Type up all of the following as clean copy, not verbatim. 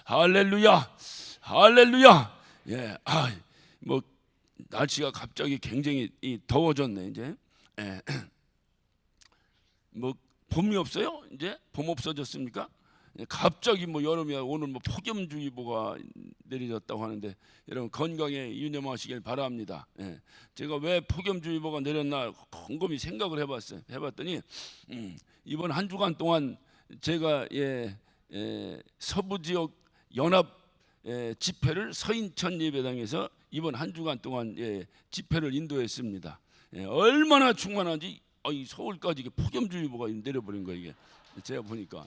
할렐루야, 할렐루야. 예, 뭐 날씨가 갑자기 굉장히 더워졌네 이제. 예, 뭐 봄이 없어요? 이제 봄 없어졌습니까? 예, 갑자기 뭐 여름이야. 오늘 뭐 폭염주의보가 내려졌다고 하는데 여러분 건강에 유념하시길 바랍니다. 예, 제가 왜 폭염주의보가 내렸나 곰곰이 생각을 해봤어요. 해봤더니 이번 한 주간 동안 제가 서부 지역 연합 집회를 서인천 예배당에서 이번 한 주간 동안 집회를 인도했습니다. 얼마나 충만한지 이 서울까지 이게 폭염주의보가 내려버린 거예요. 이게 제가 보니까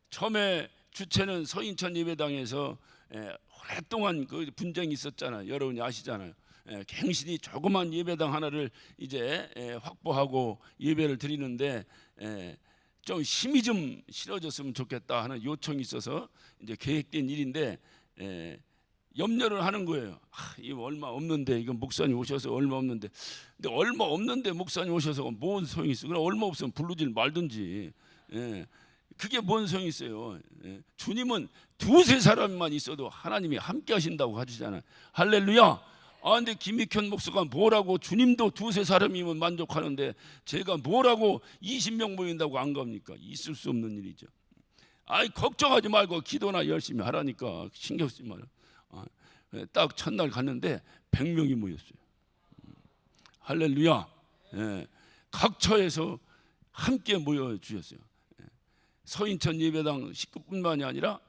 처음에 주체는 서인천 예배당에서 오랫동안 그 분쟁이 있었잖아요. 여러분이 아시잖아요. 갱신이 조그만 예배당 하나를 이제 확보하고 예배를 드리는데 좀 힘이 좀 실어졌으면 좋겠다 하는 요청이 있어서 이제 계획된 일인데 염려를 하는 거예요. 이거 얼마 없는데, 이건 목사님 오셔서 얼마 없는데, 근데 얼마 없는데 목사님 오셔서 뭔 소용이 있어? 그럼 얼마 없으면 부르질 말든지. 그게 뭔 소용이 있어요? 주님은 두세 사람만 있어도 하나님이 함께 하신다고 하시잖아요. 할렐루야. 근데 김익현 목사가 뭐라고 주님도 두세 사람이면 만족하는데 제가 뭐라고 20명 모인다고 안 갑니까? 있을 수 없는 일이죠. 걱정하지 말고 기도나 열심히 하라니까 신경 쓰지 마요. 딱 첫날 갔는데 100명이 모였어요. 할렐루야. 각 처에서 함께 모여 주셨어요. 서인천 예배당 식구뿐만이 아니라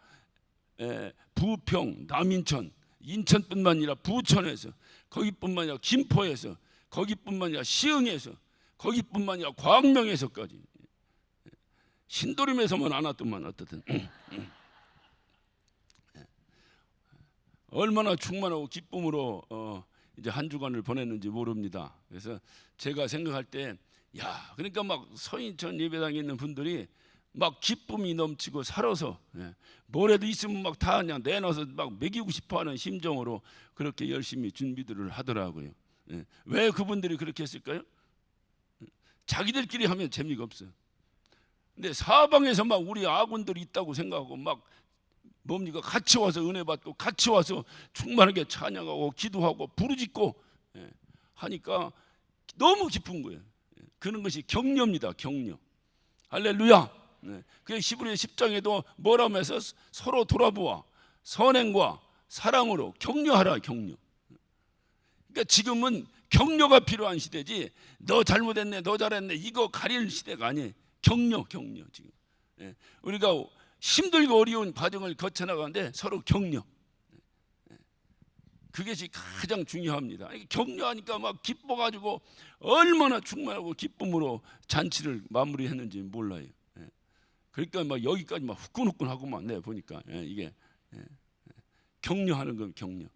부평, 남인천, 인천뿐만 아니라 부천에서, 거기뿐만 아니라 김포에서, 거기뿐만 아니라 시흥에서, 거기뿐만 아니라 광명에서까지, 신도림에서만 안 왔더만 어떻든 얼마나 충만하고 기쁨으로 이제 한 주간을 보냈는지 모릅니다. 그래서 제가 생각할 때 그러니까 막 서인천 예배당에 있는 분들이 막 기쁨이 넘치고 살아서 뭐라도 있으면 막 다 그냥 내놔서 막 먹이고 싶어하는 심정으로 그렇게 열심히 준비들을 하더라고요. 왜 그분들이 그렇게 했을까요? 자기들끼리 하면 재미가 없어요. 근데 사방에서 막 우리 아군들이 있다고 생각하고 막 뭡니까? 같이 와서 은혜 받고 같이 와서 충만하게 찬양하고 기도하고 부르짖고 하니까 너무 기쁜 거예요. 그런 것이 격려입니다. 격려. 할렐루야. 그 히브리 10장에도 뭐라고 해서 서로 돌아보아 선행과 사랑으로 격려하라. 격려. 그러니까 지금은 격려가 필요한 시대지 너 잘못했네 너 잘했네 이거 가릴 시대가 아니에요. 격려 지금. 우리가 힘들고 어려운 과정을 거쳐나가는데 서로 격려. 그것이 가장 중요합니다. 격려하니까 막 기뻐가지고 얼마나 충만하고 기쁨으로 잔치를 마무리했는지 몰라요. 그러니까 막 여기까지 막 후끈후끈하고만 내 보니까 이게 격려하는 건 격려.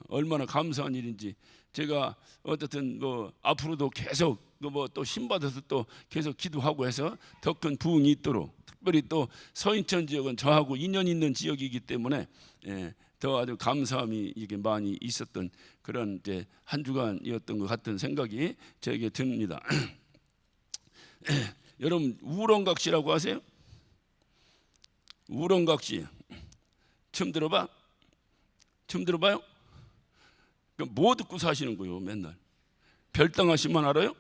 얼마나 감사한 일인지. 제가 어쨌든 뭐 앞으로도 계속 뭐 또 힘받아서 또 계속 기도하고 해서 더 큰 부흥이 있도록, 특별히 또 서인천 지역은 저하고 인연 있는 지역이기 때문에 더 아주 감사함이 이게 많이 있었던 그런 이제 한 주간이었던 것 같은 생각이 저에게 듭니다. 여러분 우렁각시라고 아세요? 우렁각시 처음 들어봐? 처음 들어봐요? 뭐 듣고 사시는 거예요? 맨날 별당하시만 알아요?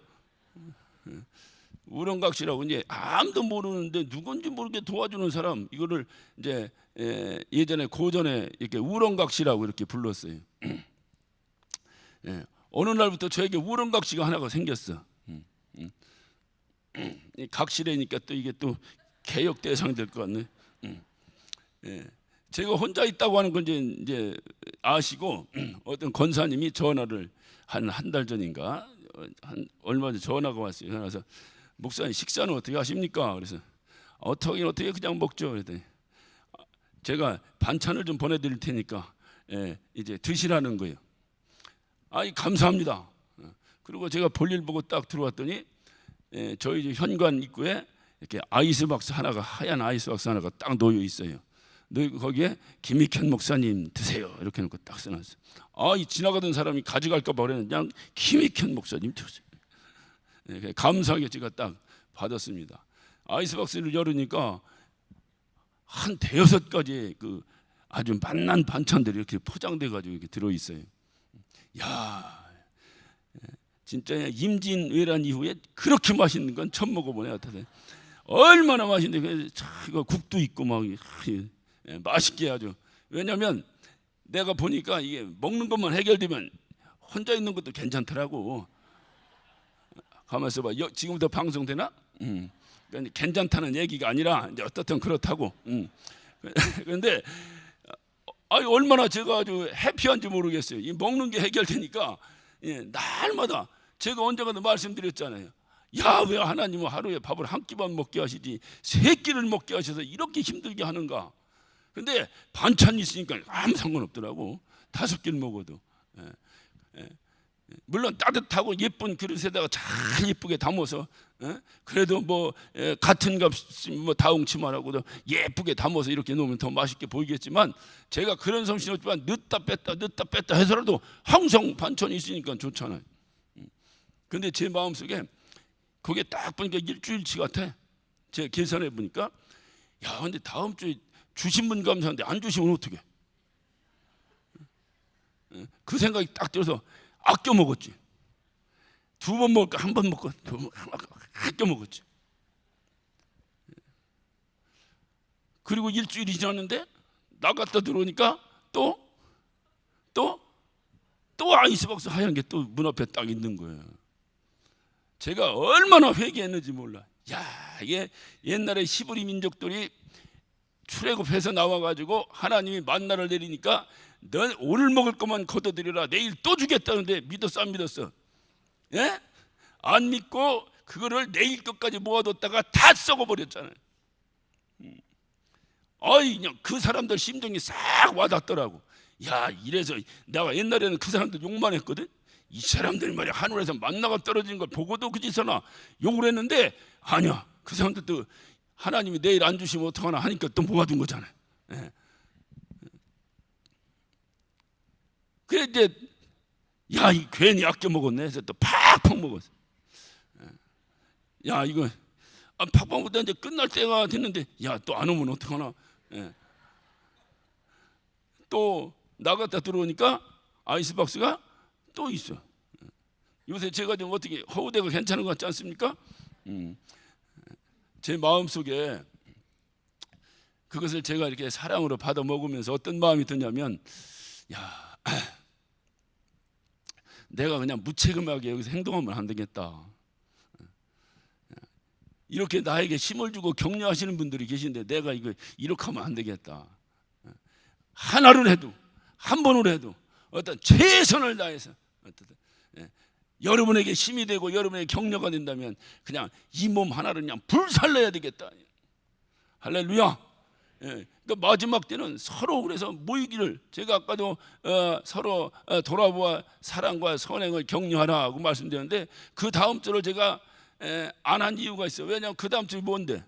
우렁각시라고 이제 아무도 모르는데 누군지 모르게 도와주는 사람, 이거를 이제 예전에 고전에 이렇게 우렁각시라고 이렇게 불렀어요. 어느 날부터 저에게 우렁각시가 하나가 생겼어. 각시라니까 또 이게 또 개혁 대상 될 것 같네. 제가 혼자 있다고 하는 건 이제 아시고 어떤 권사님이 전화를 한 달 전인가 얼마 전에 전화가 왔어요. 전화서 목사님 식사는 어떻게 하십니까? 그래서 어떻게 그냥 먹죠. 그랬더니 제가 반찬을 좀 보내드릴 테니까 이제 드시라는 거예요. 감사합니다. 그리고 제가 볼일 보고 딱 들어왔더니 저희 집 현관 입구에 이렇게 아이스박스 하나가, 하얀 아이스박스 하나가 딱 놓여 있어요. 거기에 김익현 목사님 드세요 이렇게 놓고 딱 써놨어요. 이 지나가던 사람이 가져갈까 봐 그랬는데 그냥 김익현 목사님 드세요. 감사하게 제가 딱 받았습니다. 아이스박스를 열으니까 한 대여섯 가지의 그 아주 맛난 반찬들이 이렇게 포장돼 가지고 이렇게 들어 있어요. 야, 진짜 임진왜란 이후에 그렇게 맛있는 건 처음 먹어보네. 같아서 얼마나 맛있는데, 이거 국도 있고 막 맛있게 아주. 왜냐하면 내가 보니까 이게 먹는 것만 해결되면 혼자 있는 것도 괜찮더라고. 가만 있어봐. 지금부터 방송되나? 그러니까 괜찮다는 얘기가 아니라 이제 어떻든 그렇다고. 그런데 얼마나 제가 아주 해피한지 모르겠어요. 이 먹는 게 해결되니까 날마다 제가 언젠가도 말씀드렸잖아요. 야, 왜 하나님은 하루에 밥을 한 끼만 먹게 하시지 세 끼를 먹게 하셔서 이렇게 힘들게 하는가? 근데 반찬이 있으니까 아무 상관없더라고. 5끼를 먹어도. 물론 따뜻하고 예쁜 그릇에다가 잘 예쁘게 담아서, 그래도 뭐 같은 값 뭐 다홍치마라고도 예쁘게 담아서 이렇게 놓으면 더 맛있게 보이겠지만, 제가 그런 솜씨는 없지만 넣다 뺐다 해서라도 항상 반찬이 있으니까 좋잖아요. 근데 제 마음속에 그게 딱 보니까 일주일치 같아. 제가 계산해 보니까, 야, 근데 다음 주에 주신 분 감사한데 안 주시면 어떡해? 그 생각이 딱 들어서 아껴 먹었지. 2번 먹을까, 1번 먹고, 2번 아껴 먹었지. 그리고 일주일이 지났는데 나갔다 들어오니까 또 아이스박스 하얀 게 또 문 앞에 딱 있는 거예요. 제가 얼마나 회개했는지 몰라. 야, 이게 옛날에 히브리 민족들이 출애굽해서 나와가지고 하나님이 만나를 내리니까 넌 오늘 먹을 것만 거둬들여라, 내일 또 주겠다는데 믿었어 안 믿었어? 예? 안 믿고 그거를 내일 것까지 모아뒀다가 다 썩어버렸잖아요. 그냥 그 사람들 심정이 싹 와닿더라고. 야, 이래서 내가 옛날에는 그 사람들 욕만 했거든. 이 사람들이 말이야 하늘에서 만나가 떨어지는 걸 보고도 그 짓을 하나 욕을 했는데, 아니야, 그 사람들도 하나님이 내일 안 주시면 어떡하나 하니까 또 모아둔 거잖아요. 예. 그래 이제 야, 이 괜히 아껴 먹었네 해서 또 팍팍 먹었어. 야, 이거 팍팍 먹다 이제 끝날 때가 됐는데, 야, 또 안 오면 어떡하나. 또 나갔다 들어오니까 아이스박스가 또 있어. 요새 제가 좀 어떻게 허우대가 괜찮은 것 같지 않습니까? 제 마음속에 그것을 제가 이렇게 사랑으로 받아 먹으면서 어떤 마음이 드냐면, 야, 내가 그냥 무책임하게 여기서 행동하면 안 되겠다. 이렇게 나에게 힘을 주고 격려하시는 분들이 계신데 내가 이렇게 하면 안 되겠다. 하나를 해도, 한 번을 해도 어떤 최선을 다해서 여러분에게 힘이 되고 여러분에게 격려가 된다면 그냥 이 몸 하나를 그냥 불살려야 되겠다. 할렐루야. 그러니까 마지막 때는 서로 그래서 모이기를, 제가 아까도 서로 돌아보아 사랑과 선행을 격려하라고 말씀드렸는데, 그 다음 주를 제가 안 한 이유가 있어요. 왜냐하면 그 다음 주이 뭔데?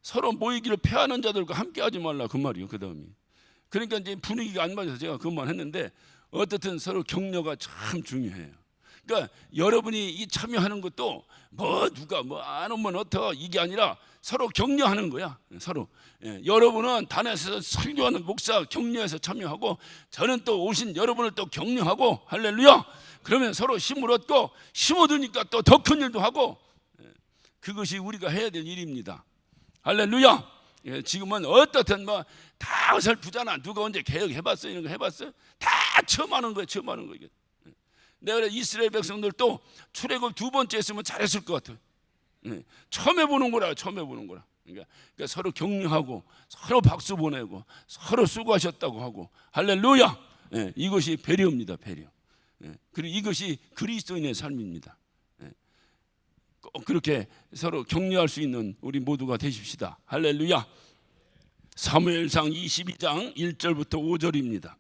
서로 모이기를 패하는 자들과 함께 하지 말라, 그 말이요. 그 다음이. 그러니까 이제 분위기가 안 맞아서 제가 그만했는데, 어떻든 서로 격려가 참 중요해요. 그러니까 여러분이 이 참여하는 것도 뭐 누가 뭐 안 오면 어떠 이게 아니라 서로 격려하는 거야. 서로. 여러분은 단에서 설교하는 목사 격려해서 참여하고, 저는 또 오신 여러분을 또 격려하고, 할렐루야. 그러면 서로 힘을 얻고, 힘 얻으니까 또 더 큰 일도 하고, 그것이 우리가 해야 될 일입니다. 할렐루야. 지금은 어떻든 뭐 다 어설프잖아. 누가 언제 개혁해봤어? 이런 거 해봤어? 다 처음 하는 거예요. 처음 하는 거예요. 내가 이스라엘 백성들도 출애굽 2번째 했으면 잘했을 것 같아요. 처음 해보는 거라. 처음 해보는 거라. 그러니까 서로 격려하고, 서로 박수 보내고, 서로 수고하셨다고 하고, 할렐루야. 이것이 배려입니다. 배려. 그리고 이것이 그리스도인의 삶입니다. 꼭 그렇게 서로 격려할 수 있는 우리 모두가 되십시다. 할렐루야. 사무엘상 22장 1절부터 5절입니다.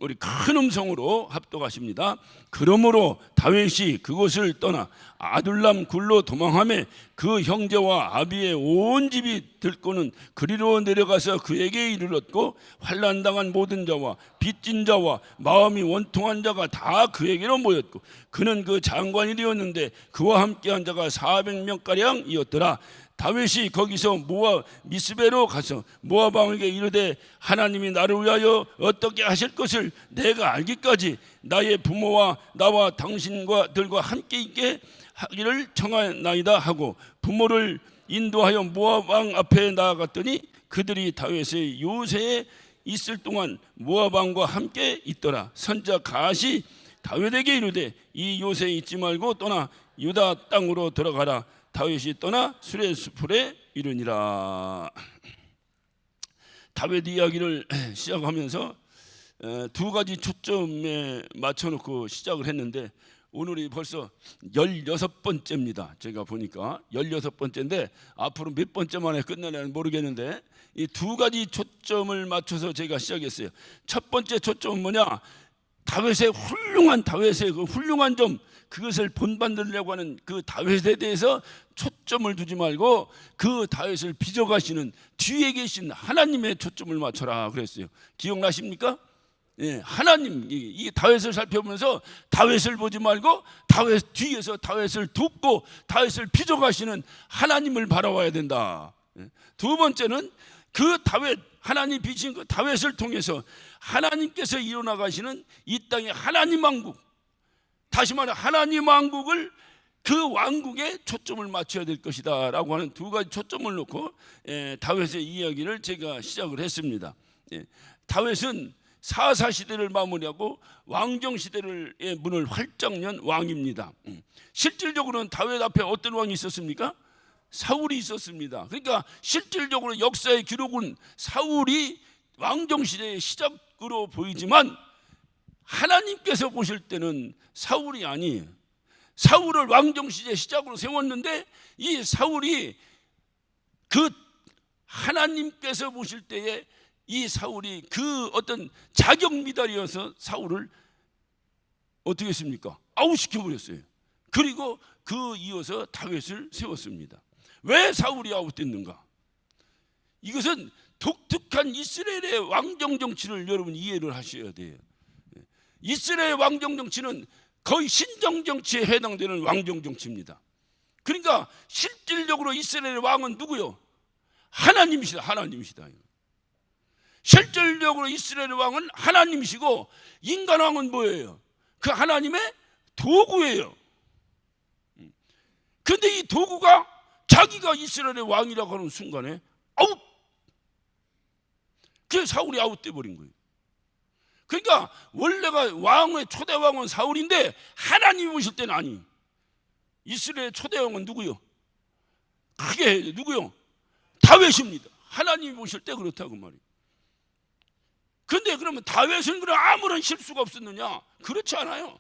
우리 큰 음성으로 합독하십니다. 그러므로 다윗이 그곳을 떠나 아둘람 굴로 도망하며 그 형제와 아비의 온 집이 들고는 그리로 내려가서 그에게 이르렀고 환난당한 모든 자와 빚진 자와 마음이 원통한 자가 다 그에게로 모였고 그는 그 장관이 되었는데 그와 함께한 자가 400명가량이었더라. 다윗이 거기서 모압 미스베로 가서 모압 왕에게 이르되 하나님이 나를 위하여 어떻게 하실 것을 내가 알기까지 나의 부모와 나와 당신과 들과 함께 있게 하기를 청하나이다 하고 부모를 인도하여 모압 왕 앞에 나아갔더니 그들이 다윗의 요새에 있을 동안 모압 왕과 함께 있더라. 선자 갓이 다윗에게 이르되 이 요새에 있지 말고 떠나 유다 땅으로 들어가라. 다윗이 떠나 수레 숲에 이르니라. 다윗 이야기를 시작하면서 두 가지 초점에 맞춰놓고 시작을 했는데 오늘이 벌써 16번째입니다. 제가 보니까 16번째인데 앞으로 몇 번째 만에 끝내려는 모르겠는데 이 두 가지 초점을 맞춰서 제가 시작했어요. 첫 번째 초점은 뭐냐? 다윗의 그 훌륭한 점, 그것을 본받으려고 하는 그 다윗에 대해서 초점을 두지 말고 그 다윗을 빚어가시는 뒤에 계신 하나님의 초점을 맞춰라 그랬어요. 기억나십니까? 예, 하나님, 이 다윗을 살펴보면서 다윗을 보지 말고 다윗 뒤에서 다윗을 돕고 다윗을 빚어가시는 하나님을 바라봐야 된다. 두 번째는 그 다윗, 하나님 빚은 그 다윗을 통해서 하나님께서 이뤄나가시는 이 땅의 하나님 왕국, 다시 말해 하나님 왕국을 그 왕국에 초점을 맞춰야 될 것이다 라고 하는 두 가지 초점을 놓고 다윗의 이야기를 제가 시작을 했습니다. 다윗은 사사시대를 마무리하고 왕정시대의 문을 활짝 연 왕입니다. 실질적으로는 다윗 앞에 어떤 왕이 있었습니까? 사울이 있었습니다. 그러니까 실질적으로 역사의 기록은 사울이 왕정시대의 시작으로 보이지만 하나님께서 보실 때는 사울이 아니에요. 사울을 왕정시대 시작으로 세웠는데 이 사울이 그 하나님께서 보실 때에 이 사울이 그 어떤 자격 미달이어서 사울을 어떻게 했습니까? 아웃시켜버렸어요. 그리고 그 이어서 다윗을 세웠습니다. 왜 사울이 아웃됐는가? 이것은 독특한 이스라엘의 왕정 정치를 여러분 이해를 하셔야 돼요. 이스라엘 왕정 정치는 거의 신정 정치에 해당되는 왕정 정치입니다. 그러니까 실질적으로 이스라엘의 왕은 누구요? 하나님이시다. 하나님이시다. 실질적으로 이스라엘의 왕은 하나님이시고 인간 왕은 뭐예요? 그 하나님의 도구예요. 그런데 이 도구가 자기가 이스라엘의 왕이라고 하는 순간에 아웃! 그래서 사울이 아웃돼 버린 거예요. 그러니까 원래가 왕의 초대 왕은 사울인데 하나님이 보실 때는 아니. 이스라엘 초대 왕은 누구요? 크게 해야 돼. 누구요? 다윗입니다. 하나님이 보실 때 그렇다고 말이에요. 그런데 그러면 다윗은 그럼 아무런 실수가 없었느냐? 그렇지 않아요.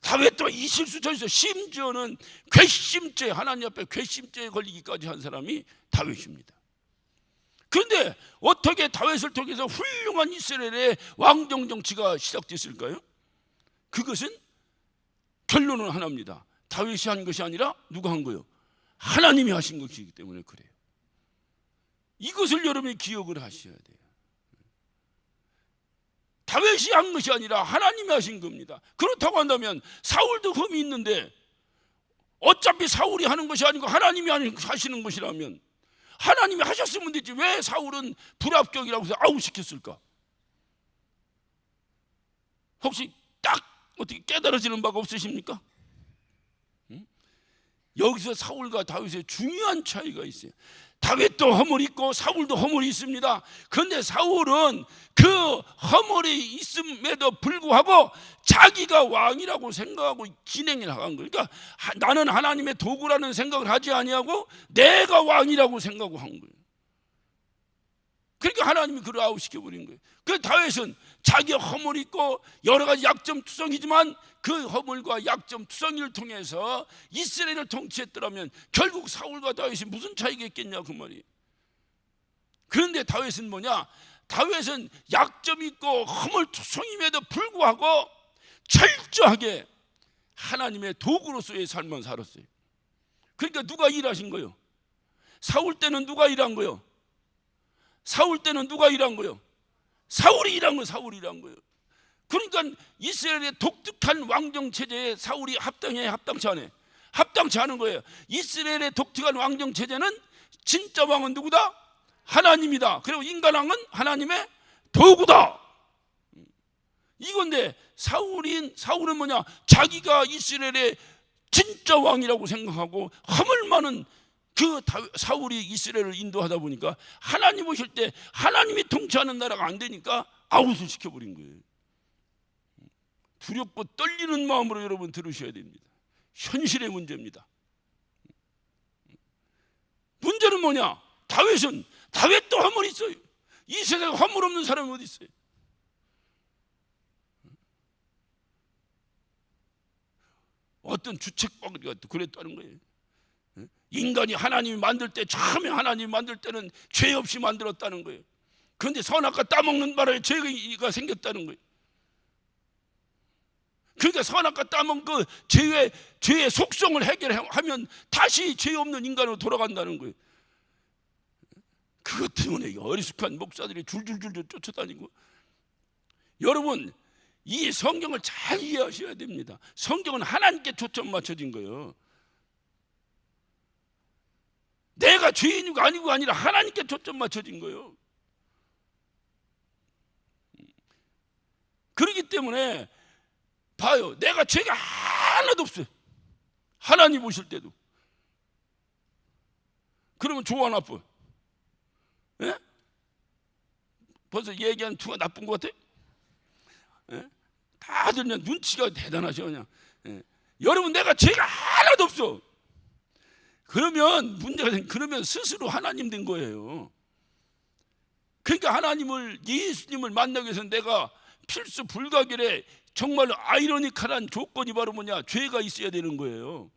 다윗도 이 실수 저실수, 심지어는 괘씸죄, 하나님 앞에 괘씸죄에 걸리기까지 한 사람이 다윗입니다. 그런데 어떻게 다윗을 통해서 훌륭한 이스라엘의 왕정 정치가 시작됐을까요? 그것은 결론은 하나입니다. 다윗이 한 것이 아니라 누가 한 거예요? 하나님이 하신 것이기 때문에 그래요. 이것을 여러분이 기억을 하셔야 돼요. 다윗이 한 것이 아니라 하나님이 하신 겁니다. 그렇다고 한다면 사울도 흠이 있는데 어차피 사울이 하는 것이 아니고 하나님이 하시는 것이라면 하나님이 하셨으면 되지 왜 사울은 불합격이라고 해서 아웃시켰을까? 혹시 딱 어떻게 깨달아지는 바가 없으십니까? 여기서 사울과 다윗의 중요한 차이가 있어요. 다윗도 허물이 있고 사울도 허물이 있습니다. 그런데 사울은 그 허물이 있음에도 불구하고 자기가 왕이라고 생각하고 진행해 나간 거예요. 그러니까 나는 하나님의 도구라는 생각을 하지 아니하고 내가 왕이라고 생각하고 한 거예요. 그러니까 하나님이 그를 아웃시켜버린 거예요. 그 다윗은 자기 허물이 있고 여러 가지 약점투성이지만 그 허물과 약점투성이를 통해서 이스라엘을 통치했더라면 결국 사울과 다윗이 무슨 차이가 있겠냐 그 말이에요. 그런데 다윗은 뭐냐? 다윗은 약점 있고 허물투성임에도 불구하고 철저하게 하나님의 도구로서의 삶만 살았어요. 그러니까 누가 일하신 거예요? 사울 때는 누가 일한 거예요? 사울 때는 누가 일한 거예요? 사울이 일한 거예요. 사울이 일한 거예요. 그러니까 이스라엘의 독특한 왕정 체제에 사울이 합당해, 합당치 않아? 합당치 않은 거예요. 이스라엘의 독특한 왕정 체제는 진짜 왕은 누구다? 하나님이다. 그리고 인간왕은 하나님의 도구다. 이건데 사울은 뭐냐? 자기가 이스라엘의 진짜 왕이라고 생각하고 허물 많은 그 사울이 이스라엘을 인도하다 보니까 하나님 오실 때 하나님이 통치하는 나라가 안 되니까 아웃을 시켜버린 거예요. 두렵고 떨리는 마음으로 여러분 들으셔야 됩니다. 현실의 문제입니다. 문제는 뭐냐? 다윗도 허물이 있어요. 이 세상에 허물 없는 사람이 어디 있어요? 어떤 주책거리가 그랬다는 거예요. 인간이 하나님이 만들 때, 처음에 하나님이 만들 때는 죄 없이 만들었다는 거예요. 그런데 선악과 따먹는 바람에 죄가 생겼다는 거예요. 그러니까 선악과 따먹은 그 죄의 속성을 해결하면 다시 죄 없는 인간으로 돌아간다는 거예요. 그것 때문에 어리숙한 목사들이 줄줄줄 쫓아다니고. 여러분, 이 성경을 잘 이해하셔야 됩니다. 성경은 하나님께 초점 맞춰진 거예요. 내가 죄인이고 아니고 아니라 하나님께 초점 맞춰진 거예요. 그렇기 때문에 봐요. 내가 죄가 하나도 없어요. 하나님 보실 때도. 그러면 좋아 나빠? 예? 벌써 얘기한 투가 나쁜 것 같아요? 예? 다들 그냥 눈치가 대단하셔 그냥. 예. 여러분, 내가 죄가 하나도 없어. 그러면 문제가 그러면 스스로 하나님 된 거예요. 그러니까 예수님을 만나기 위해서 내가 필수 불가결에 정말로 아이러니컬한 조건이 바로 뭐냐? 죄가 있어야 되는 거예요.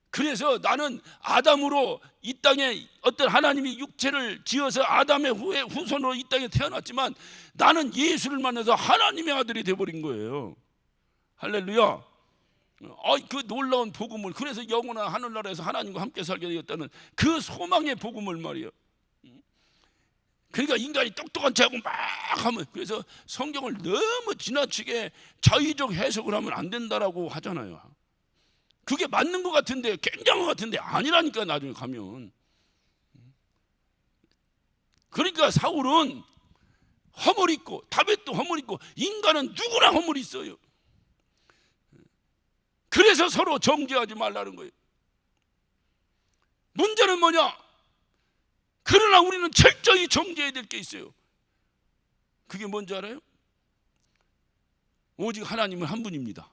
그래서 나는 아담으로 이 땅에 어떤 하나님이 육체를 지어서 아담의 후손으로 이 땅에 태어났지만 나는 예수를 만나서 하나님의 아들이 되어버린 거예요. 할렐루야. 그 놀라운 복음을, 그래서 영원한 하늘나라에서 하나님과 함께 살게 되었다는 그 소망의 복음을 말이에요. 그러니까 인간이 똑똑한 척하고 막 하면, 그래서 성경을 너무 지나치게 자의적 해석을 하면 안 된다라고 하잖아요. 그게 맞는 것 같은데, 굉장한 것 같은데 아니라니까 나중에 가면. 그러니까 사울은 허물이 있고 다윗도 허물이 있고 인간은 누구나 허물이 있어요. 그래서 서로 정죄하지 말라는 거예요. 문제는 뭐냐? 그러나 우리는 철저히 정죄해야 될 게 있어요. 그게 뭔지 알아요? 오직 하나님은 한 분입니다.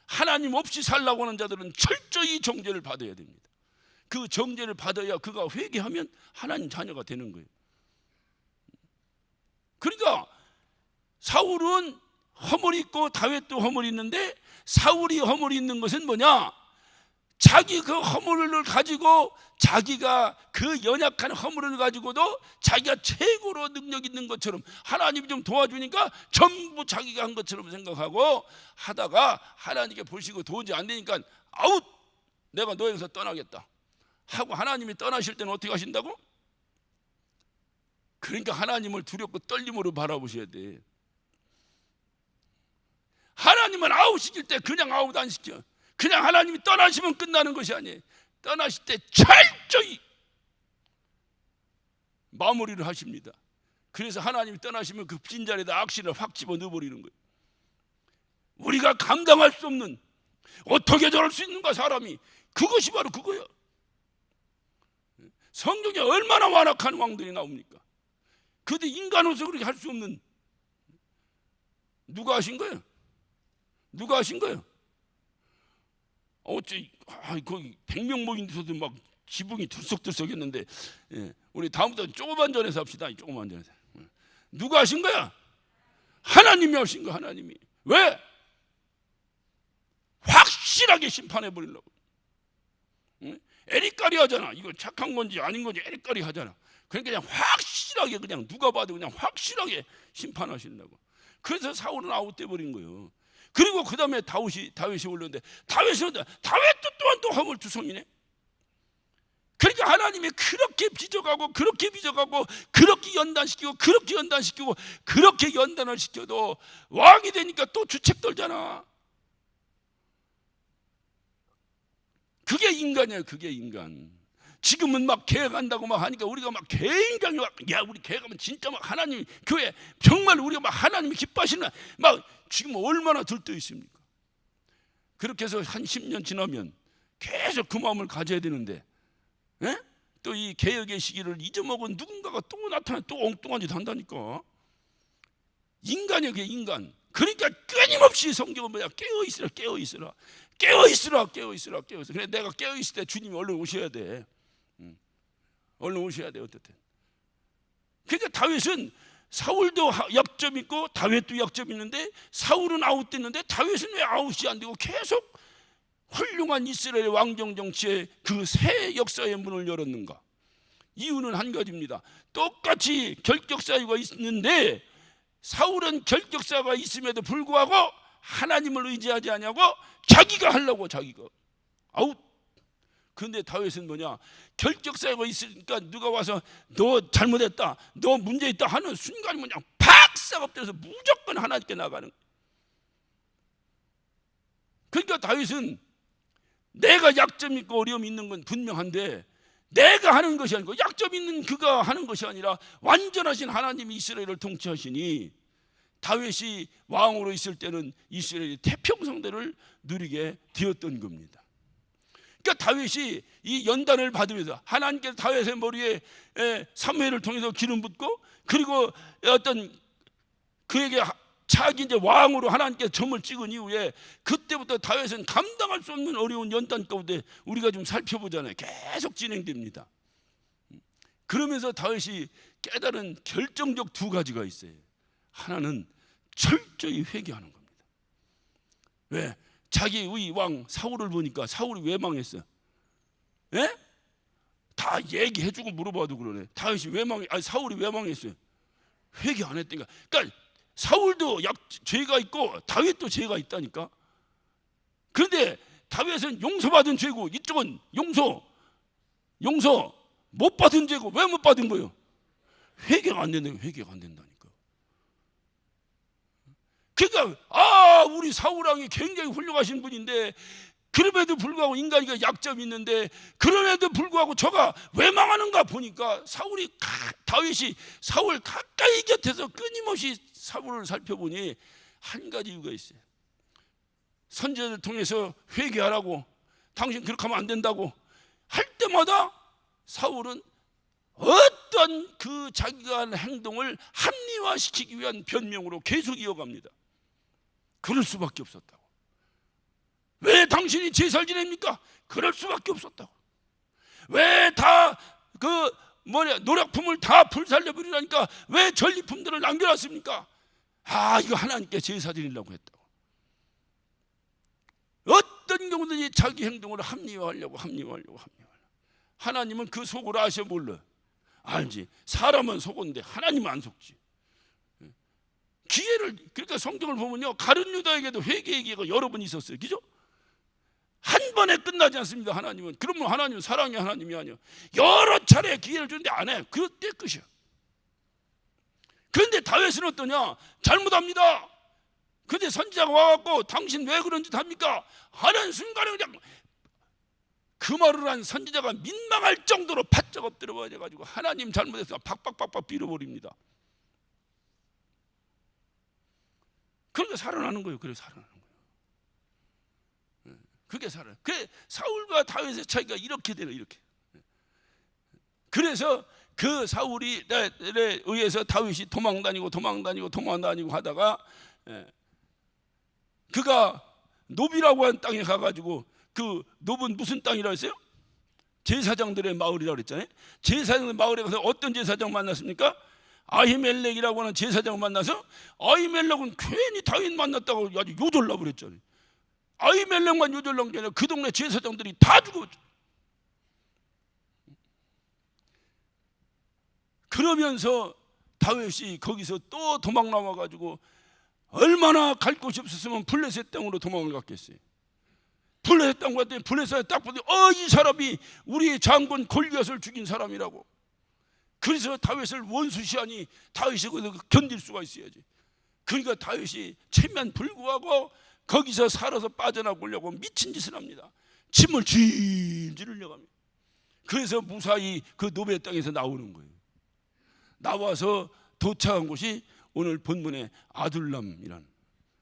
하나님 없이 살라고 하는 자들은 철저히 정죄를 받아야 됩니다. 그 정죄를 받아야 그가 회개하면 하나님 자녀가 되는 거예요. 그러니까 사울은 허물이 있고 다윗도 허물이 있는데, 사울이 허물이 있는 것은 뭐냐? 자기 그 허물을 가지고, 자기가 그 연약한 허물을 가지고도 자기가 최고로 능력 있는 것처럼, 하나님이 좀 도와주니까 전부 자기가 한 것처럼 생각하고 하다가 하나님께 보시고 도저히 안 되니까 아웃! 내가 너에게서 떠나겠다 하고 하나님이 떠나실 때는 어떻게 하신다고? 그러니까 하나님을 두렵고 떨림으로 바라보셔야 돼. 하나님은 아웃 시킬 때 그냥 아웃 안 시켜. 그냥 하나님이 떠나시면 끝나는 것이 아니에요. 떠나실 때 철저히 마무리를 하십니다. 그래서 하나님이 떠나시면 그 빈자리에다 악신을 확 집어넣어버리는 거예요. 우리가 감당할 수 없는, 어떻게 저럴 수 있는가 사람이, 그것이 바로 그거예요. 성경에 얼마나 완악한 왕들이 나옵니까? 그런데 인간으로서 그렇게 할 수 없는, 누가 하신 거예요? 누가 하신 거예요? 어째 거기 100명 모인 데서도 막 지붕이 들썩들썩했는데, 우리 다음부터 조그만 전에서 합시다. 조그만 전에서. 누가 하신 거야? 하나님이 하신 거야. 하나님이. 왜? 확실하게 심판해 버리려고. 에리까리 하잖아. 이거 착한 건지 아닌 건지 에리까리 하잖아. 그러니까 그냥 확실하게, 그냥 누가 봐도 그냥 확실하게 심판하신다고. 그래서 사울은 아웃돼 버린 거예요. 그리고 그 다음에 다윗이 올렸는데, 다윗도 또한 또 허물투성이네. 그러니까 하나님이 그렇게 빚어가고 그렇게 빚어가고 그렇게 연단시키고 그렇게 연단시키고 그렇게 연단을 시켜도 왕이 되니까 또 주책 떨잖아. 그게 인간이에요. 그게 인간. 지금은 막 계획한다고 막 하니까 우리가 막 굉장히 막, 야, 우리 계획하면 진짜 막 하나님 교회 정말 우리가 막 하나님이 기뻐하시나, 막 지금 얼마나 들떠 있습니까? 그렇게 해서 한 10년 지나면 계속 그 마음을 가져야 되는데, 또 이 개혁의 시기를 잊어먹은 누군가가 또 나타나 또 엉뚱한 짓 한다니까. 인간이야, 그게 인간. 그러니까 끊임없이 성경은 뭐야? 깨어있으라, 깨어있으라, 깨어있으라, 깨어있으라, 깨어있으라. 그래, 내가 깨어있을 때 주님이 얼른 오셔야 돼. 얼른 오셔야 돼. 어쨌든. 그러니까 다윗은, 사울도 약점 있고 다윗도 약점 있는데, 사울은 아웃됐는데 다윗은 왜 아웃이 안 되고 계속 훌륭한 이스라엘 왕정 정치의 그 새 역사의 문을 열었는가? 이유는 한 가지입니다. 똑같이 결격사유가 있는데 사울은 결격사유가 있음에도 불구하고 하나님을 의지하지 않냐고 자기가 하려고, 자기가 아웃. 그런데 다윗은 뭐냐? 결격사유가 있으니까 누가 와서 너 잘못했다, 너 문제있다 하는 순간이 뭐냐? 팍 엎드려서 무조건 하나님께 나가는. 그러니까 다윗은 내가 약점 있고 어려움이 있는 건 분명한데, 내가 하는 것이 아니고 약점 있는 그가 하는 것이 아니라 완전하신 하나님이 이스라엘을 통치하시니, 다윗이 왕으로 있을 때는 이스라엘이 태평성대를 누리게 되었던 겁니다. 그러니까 다윗이 이 연단을 받으면서 하나님께서 다윗의 머리에 사무엘을 통해서 기름 붓고, 그리고 어떤 그에게 자기 이제 왕으로 하나님께서 점을 찍은 이후에, 그때부터 다윗은 감당할 수 없는 어려운 연단 가운데 우리가 좀 살펴보잖아요. 계속 진행됩니다. 그러면서 다윗이 깨달은 결정적 두 가지가 있어요. 하나는 철저히 회개하는 겁니다. 왜? 자기의 왕 사울을 보니까 사울이 왜 망했어? 예? 다 얘기해주고 물어봐도 그러네. 다윗이 왜 사울이 왜 망했어요? 회개 안 했다니까. 그러니까 사울도 죄가 있고 다윗도 죄가 있다니까. 그런데 다윗은 용서받은 죄고 이쪽은 용서 못 받은 죄고. 왜 못 받은 거예요? 회개가 안 된다니까. 회개가 안 된다니까. 그러니까 우리 사울왕이 굉장히 훌륭하신 분인데, 그럼에도 불구하고 인간이가 약점이 있는데, 그럼에도 불구하고 저가 왜 망하는가 보니까, 다윗이 사울 가까이 곁에서 끊임없이 사울을 살펴보니 한 가지 이유가 있어요. 선지자를 통해서 회개하라고, 당신 그렇게 하면 안 된다고 할 때마다 사울은 어떤 그 자기가 한 행동을 합리화시키기 위한 변명으로 계속 이어갑니다. 그럴 수밖에 없었다고. 왜 당신이 제사를 지냅니까? 그럴 수밖에 없었다고. 왜 다 노력품을 다 불살려 버리라니까 왜 전리품들을 남겨놨습니까? 이거 하나님께 제사 드리려고 했다고. 어떤 경우든지 자기 행동을 합리화하려고. 하나님은 그 속을 아셔 몰라? 알지. 사람은 속었는데 하나님은 안 속지. 기회를, 그러니까 성경을 보면요, 가룟 유다에게도 회개의 기회가 여러 번 있었어요. 그죠? 한 번에 끝나지 않습니다. 하나님은. 그러면 하나님은 사랑의 하나님이 아니야. 여러 차례 기회를 주는데 안 해. 그때 끝이야. 그런데 다윗은 어떠냐? 잘못합니다. 근데 선지자가 와갖고 당신 왜 그런 짓 합니까? 하는 순간에 그냥 그 말을 한 선지자가 민망할 정도로 바짝 엎드려 가지고 하나님 잘못했어 박박박박 빌어버립니다. 그러니까 살아나는 거예요. 그래 살아나는 거예요. 그게 살아. 그래 사울과 다윗의 차이가 이렇게 되는, 이렇게. 그래서 그 사울이 의해서 다윗이 도망다니고 하다가 그가 노비라고 하는 땅에 가가지고, 그 노브는 무슨 땅이라고 했어요? 제사장들의 마을이라고 그랬잖아요. 제사장들 마을에 가서 어떤 제사장 만났습니까? 아히멜렉이라고 하는 제사장을 만나서, 아히멜렉은 괜히 다윗 만났다고 아주 요절나고 그랬잖아요. 아히멜렉만 요절난 게 아니라 그 동네 제사장들이 다 죽었죠. 그러면서 다윗이 거기서 또 도망 나와 가지고 얼마나 갈 곳이 없었으면 블레셋 땅으로 도망을 갔겠어요. 블레셋 땅 갔더니 블레셋에 딱 보더니 이 사람이 우리의 장군 골리앗을 죽인 사람이라고. 그래서 다윗을 원수시하니 다윗이 견딜 수가 있어야지. 그러니까 다윗이 체면 불구하고 거기서 살아서 빠져나오려고 미친 짓을 합니다. 침을 질질 흘려갑니다. 그래서 무사히 그 노베 땅에서 나오는 거예요. 나와서 도착한 곳이 오늘 본문의 아둘람이라는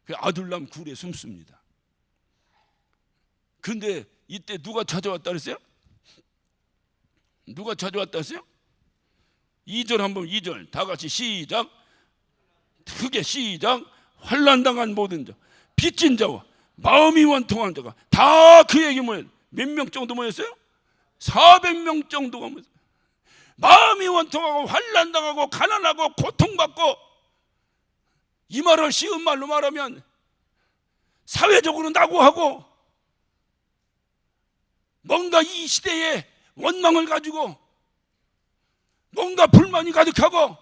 그 아둘람 굴에 숨습니다. 근데 이때 누가 찾아왔다 그랬어요? 누가 찾아왔다 했어요? 2절 한번 2절 다 같이 시작. 크게 시작. 환난당한 모든 자, 빚진 자와 마음이 원통한 자가 다 그에게 모였어요. 몇 명 정도 모였어요? 400명 정도가 모였어요. 마음이 원통하고 환난당하고 가난하고 고통받고, 이 말을 쉬운 말로 말하면 사회적으로 낙오하고 뭔가 이 시대에 원망을 가지고 뭔가 불만이 가득하고,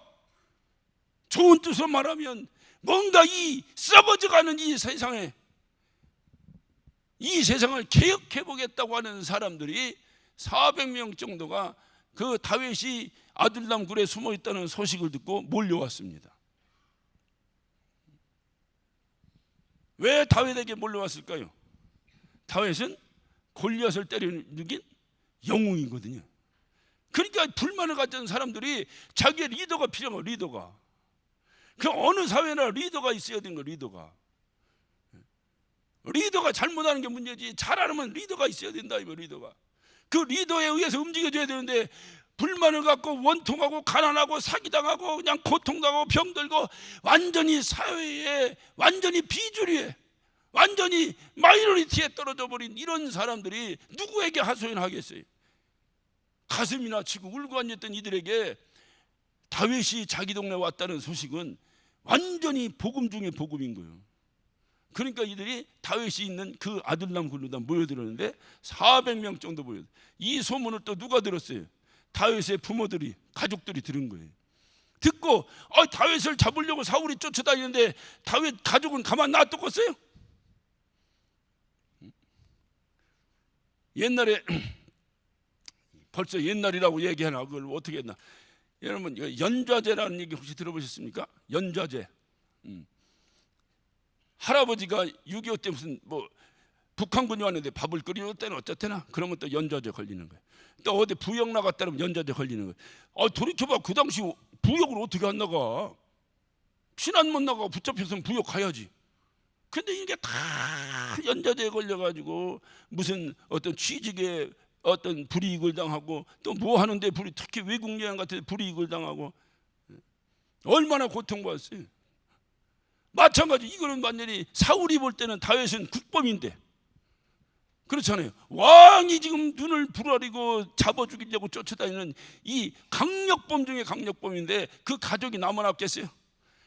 좋은 뜻으로 말하면 뭔가 이 썩어져가는 이 세상에, 이 세상을 개혁해 보겠다고 하는 사람들이 400명 정도가 그 다윗이 아둘람 굴에 숨어 있다는 소식을 듣고 몰려왔습니다. 왜 다윗에게 몰려왔을까요? 다윗은 골리앗을 때려 죽인 영웅이거든요. 그러니까 불만을 가진 사람들이 자기의 리더가 필요한 거예요. 리더가. 그 어느 사회나 리더가 있어야 되는 거예요. 리더가 잘못하는 게 문제지, 잘하면 리더가 있어야 된다. 리더가 그 리더에 의해서 움직여줘야 되는데, 불만을 갖고 원통하고 가난하고 사기당하고 그냥 고통당하고 병들고 완전히 사회에 완전히 비주류에 완전히 마이너리티에 떨어져 버린 이런 사람들이 누구에게 하소연하겠어요? 가슴이나 치고 울고 앉았던 이들에게 다윗이 자기 동네에 왔다는 소식은 완전히 복음 중에 복음인 거예요. 그러니까 이들이 다윗이 있는 그 아둘람 굴로다 모여들었는데 400명 정도 모여들었어요. 이 소문을 또 누가 들었어요? 다윗의 부모들이, 가족들이 들은 거예요. 듣고 다윗을 잡으려고 사울이 쫓아다니는데 다윗 가족은 가만 놔뒀겠어요? 옛날에 벌써 옛날이라고 얘기하나, 그걸 어떻게 했나? 여러분, 연좌제라는 얘기 혹시 들어보셨습니까? 연좌제. 할아버지가 6.25 때 무슨 북한군이 왔는데 밥을 끓여줬다나 어쨌거나 그러면 또 연좌제 걸리는 거예요. 또 어디 부역 나갔다 그러면 연좌제 걸리는 거예요. 돌이켜봐, 그 당시 부역을 어떻게 안 나가? 피난 못 나가고 붙잡혔으면 부역 가야지. 근데 이게 다 연좌제에 걸려가지고 무슨 어떤 취직에 어떤 불이익을 당하고, 또 뭐 하는데 특히 외국 여행 같은 데 불이익을 당하고, 얼마나 고통받았어요. 마찬가지, 이거는 완전히 사울이 볼 때는 다윗은 국범인데, 그렇잖아요. 왕이 지금 눈을 부라리고 잡아 죽이려고 쫓아다니는 이 강력범 중에 강력범인데 그 가족이 남아났겠어요?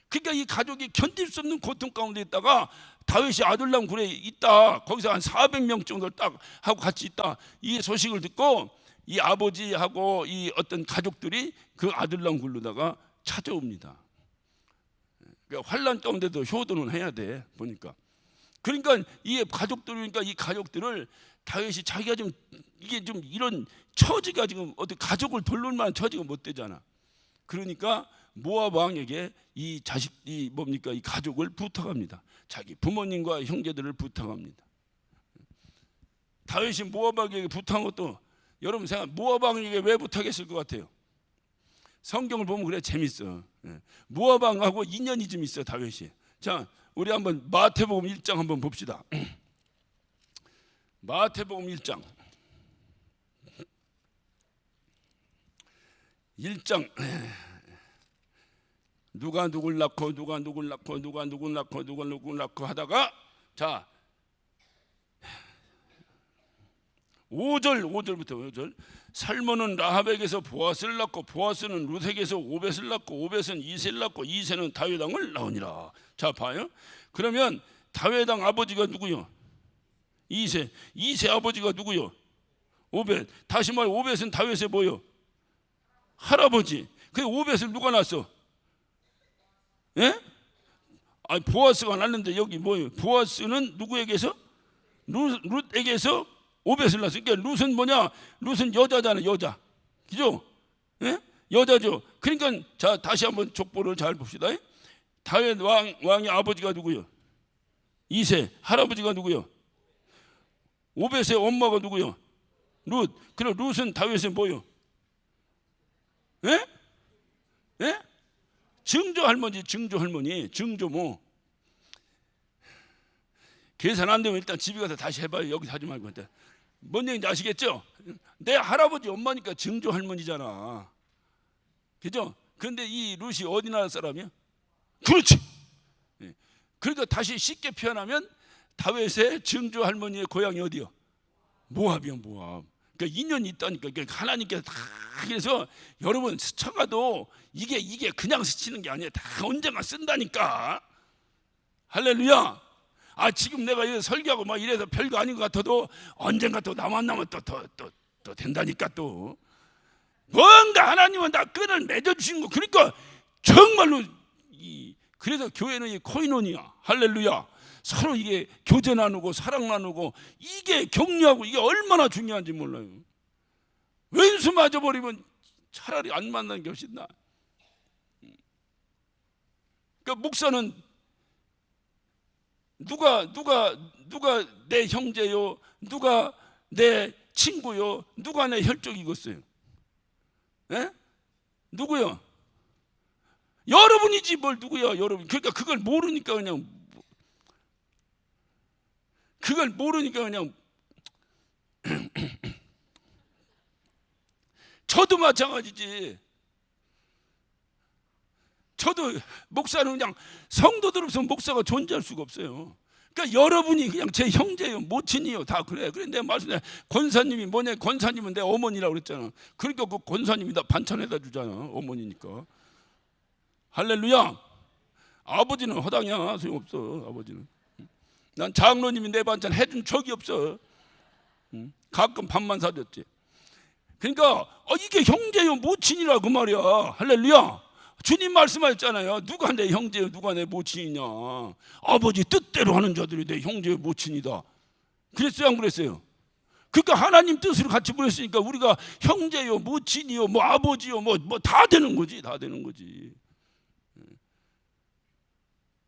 그러니까 이 가족이 견딜 수 없는 고통 가운데 있다가 다윗이 아둘람 굴에 있다, 거기서 한 400명 정도 딱 하고 같이 있다, 이 소식을 듣고 이 아버지하고 이 어떤 가족들이 그 아둘람 굴로다가 찾아옵니다. 그러니까 환난 가운데도 효도는 해야 돼 보니까. 그러니까 이 가족들이니까 이 가족들을 다윗이 자기가 좀 이게 좀 이런 처지가 지금 어떻게 가족을 돌릴 만한 처지가 못 되잖아. 그러니까 모압 왕에게 이 이 가족을 부탁합니다. 자기 부모님과 형제들을 부탁합니다. 다윗이 모압 왕에게 부탁한 것도, 여러분 생각, 모압 왕에게 왜 부탁했을 것 같아요? 성경을 보면 그래 재밌어. 모압 왕하고 인연이 좀 있어 다윗이. 자, 우리 한번 마태복음 1장 한번 봅시다. 마태복음 1장 1장 누가 누굴 낳고 누가 누굴 낳고 누가 누굴 낳고 누가 누굴 낳고 하다가, 자 5절부터 5절. 살몬은 라합에게서 보아스를 낳고 보아스는 루색에서 오벳을 낳고 오벳은 이새를 낳고 이새는 다윗 왕을 낳으니라. 자 봐요. 그러면 다윗 왕 아버지가 누구요? 이새 아버지가 누구요? 오벳. 다시 말해 오벳은 다윗의 뭐요? 할아버지. 그 오벳을 누가 낳았어? 예? 아니 보아스가 낳는데 여기 뭐예요? 보아스는 누구에게서? 룻에게서 오벳을 낳았어. 그러니까 룻은 뭐냐? 룻은 여자잖아, 여자. 그죠? 예? 여자죠. 그러니까 자 다시 한번 족보를 잘 봅시다. 다윗 왕의 아버지가 누구요? 이세. 할아버지가 누구요? 오벳의 엄마가 누구요? 룻. 그럼 룻은 다윗의 뭐요? 예? 예? 증조 할머니, 증조 할머니, 증조모. 계산 안 되면 일단 집에 가서 다시 해봐요. 여기 하지 말고. 뭔 얘기인지 아시겠죠? 내 할아버지 엄마니까 증조 할머니잖아. 그죠? 근데 이 룻이 어디 나라 사람이야? 그렇지. 그러니까 다시 쉽게 표현하면 다윗의 증조 할머니의 고향이 어디요? 모압이요, 모압. 그러니까 인연이 있다니까. 그러니까 하나님께서 다. 그래서 여러분 스쳐가도 이게 그냥 스치는 게 아니에요. 다 언젠가 쓴다니까. 할렐루야. 아 지금 내가 이래 설교하고 막 이래서 별거 아닌 것 같아도 언젠가 또 나만 나면 또 된다니까. 또 뭔가 하나님은 다 끈을 맺어주신 거. 그러니까 정말로 그래서 교회는 이 코이노니아. 할렐루야. 서로 이게 교제 나누고 사랑 나누고 이게 격려하고 이게 얼마나 중요한지 몰라요. 왼수 맞아버리면 차라리 안 만나는 게 훨씬 나아. 그러니까 목사는 누가 내 형제요, 누가 내 친구요, 누가 내 혈족이겠어요? 예? 누구요? 여러분이지 뭘 누구야? 여러분. 그러니까 그걸 모르니까 그냥 저도 마찬가지지. 저도 목사는 그냥 성도들 없으면 목사가 존재할 수가 없어요. 그러니까 여러분이 그냥 제 형제요, 모친이요, 다 그래. 그래 내가 말씀해. 권사님이 뭐냐? 권사님은 내 어머니라고 그랬잖아. 그러니까 그 권사님이 다 반찬해다 주잖아. 어머니니까. 할렐루야. 아버지는 허당이야. 소용없어. 아버지는. 난 장로님이 내 반찬 해준 적이 없어. 가끔 밥만 사줬지. 그러니까 이게 형제요 모친이라 그 말이야. 할렐루야. 주님 말씀하셨잖아요. 누가 내 형제요 누가 내 모친이냐. 아버지 뜻대로 하는 자들이 내 형제요 모친이다. 그랬어요 안 그랬어요? 그러니까 하나님 뜻으로 같이 모였으니까 우리가 형제요 모친이요 뭐 아버지요 뭐 다 되는 거지. 다 되는 거지.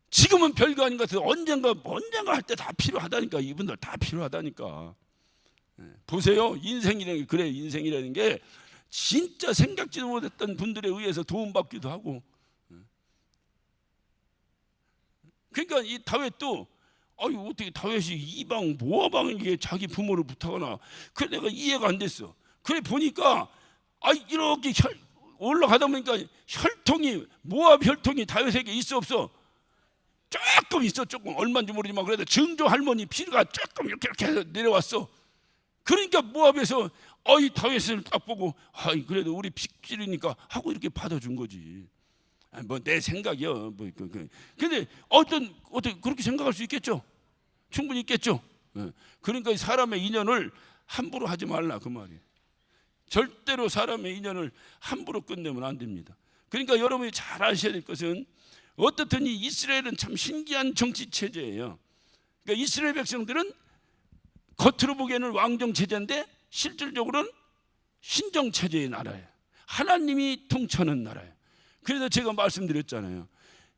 지금은 별거 아닌 것 같아도 언젠가 할 때 다 필요하다니까. 이분들 다 필요하다니까. 보세요. 인생이라는 게 그래. 인생이라는 게 진짜 생각지도 못했던 분들에 의해서 도움받기도 하고. 그러니까 이 다윗도 어떻게 다윗이 이방 모압왕에게 자기 부모를 부탁하나. 그래 내가 이해가 안 됐어. 그래 보니까 이렇게 올라가다 보니까 혈통이 모압 혈통이 다윗에게 있어 없어? 조금 있어. 조금 얼마인지 모르지만 그래도 증조 할머니 피가 조금 이렇게 해서 내려왔어. 그러니까 모압에서 이 다윗을 딱 보고 그래도 우리 픽질이니까 하고 이렇게 받아준 거지. 뭐 내 생각이야. 근데 어떻게 그렇게 생각할 수 있겠죠? 충분히 있겠죠. 그러니까 사람의 인연을 함부로 하지 말라 그 말이에요. 절대로 사람의 인연을 함부로 끝내면 안 됩니다. 그러니까 여러분이 잘 아셔야 될 것은 어떻든 이 이스라엘은 참 신기한 정치 체제예요. 그러니까 이스라엘 백성들은 겉으로 보기에는 왕정 체제인데 실질적으로는 신정 체제의 나라예요. 하나님이 통치하는 나라예요. 그래서 제가 말씀드렸잖아요.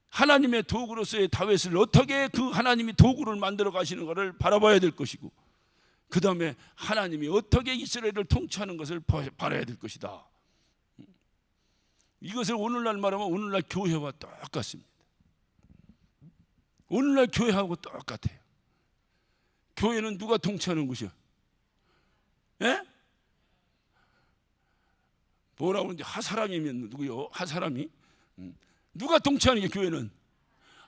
하나님의 도구로서의 다윗을 어떻게 그 하나님이 도구를 만들어 가시는 것을 바라봐야 될 것이고, 그 다음에 하나님이 어떻게 이스라엘을 통치하는 것을 바라야 될 것이다. 이것을 오늘날 말하면 오늘날 교회와 똑같습니다. 오늘날 교회하고 똑같아요. 교회는 누가 통치하는 곳이야? 예? 뭐라고 그러는지 하사람이면 누구요? 하사람이? 누가 통치하는 게 교회는?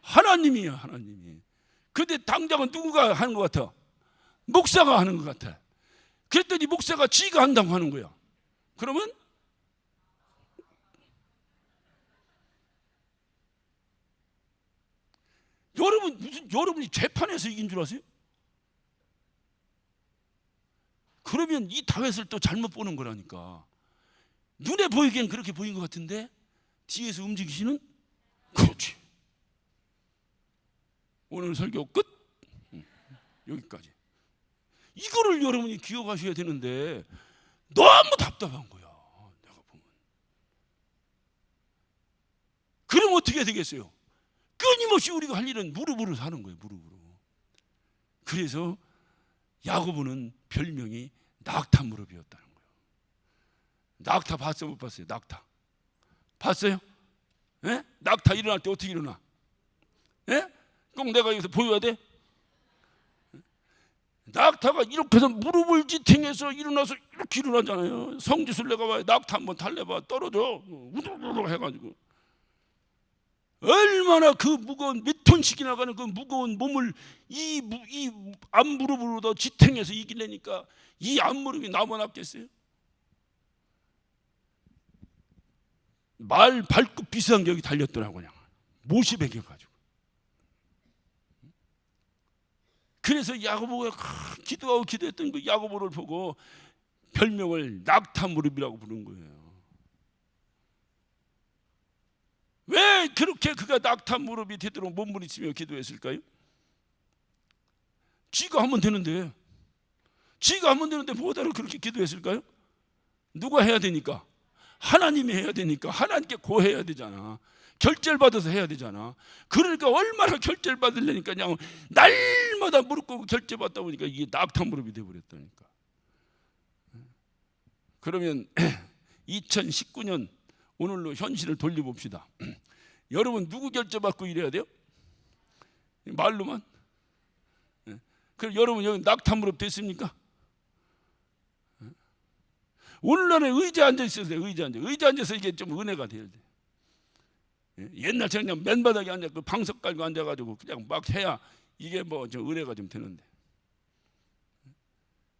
하나님이야. 하나님이. 근데 당장은 누구가 하는 것 같아? 목사가 하는 것 같아. 그랬더니 목사가 지가 한다고 하는 거야. 그러면 여러분이 재판에서 이긴 줄 아세요? 그러면 이 다윗을 또 잘못 보는 거라니까. 눈에 보이기엔 그렇게 보인 것 같은데 뒤에서 움직이시는? 그렇지. 오늘 설교 끝. 여기까지. 이거를 여러분이 기억하셔야 되는데 너무 답답한 거야. 내가 보면. 그럼 어떻게 되겠어요? 끊임없이 우리가 할 일은 무릎으로 사는 거예요. 무릎으로. 그래서 야고보는 별명이 낙타 무릎이었다는 거예요. 낙타 봤어요? 못 봤어요? 낙타 봤어요? 예? 낙타 일어날 때 어떻게 일어나? 예? 꼭 내가 여기서 보여야 돼? 낙타가 이렇게 해서 무릎을 지탱해서 일어나서 이렇게 일어나잖아요. 성지순례가 와요. 낙타 한번 달래봐. 떨어져. 우두두두 해가지고. 얼마나 그 무거운 몇 톤씩이 나가는 그 무거운 몸을 이 앞무릎으로 지탱해서 이기려니까 이 앞무릎이 남아났겠어요? 말 발굽 비슷한 게 여기 달렸더라고. 그냥 못이 베겨가지고. 그래서 야고보가 기도하고 기도했던 그 야고보를 보고 별명을 낙타 무릎이라고 부른 거예요. 왜 그렇게 그가 낙타 무릎이 되도록 몸부림치며 기도했을까요? 지가 하면 되는데 뭐하러 그렇게 기도했을까요? 누가 해야 되니까? 하나님이 해야 되니까. 하나님께 고해야 되잖아. 결제를 받아서 해야 되잖아. 그러니까 얼마나 결제를 받으려니까 그냥 날마다 무릎 꿇고 결제 받다 보니까 이게 낙타 무릎이 되어버렸다니까. 그러면 2019년 오늘로 현실을 돌려봅시다. 여러분 누구 결제 받고 일해야 돼요? 말로만? 그럼 여러분 여기 낙타 무릎 됐습니까? 오늘날에 의자에 앉아 있어야 돼요. 의자 앉아서 이게 좀 은혜가 돼야 돼. 옛날처럼 그냥 맨바닥에 앉아 그 방석 깔고 앉아가지고 그냥 막 해야 이게 뭐 좀 은혜가 좀 되는데.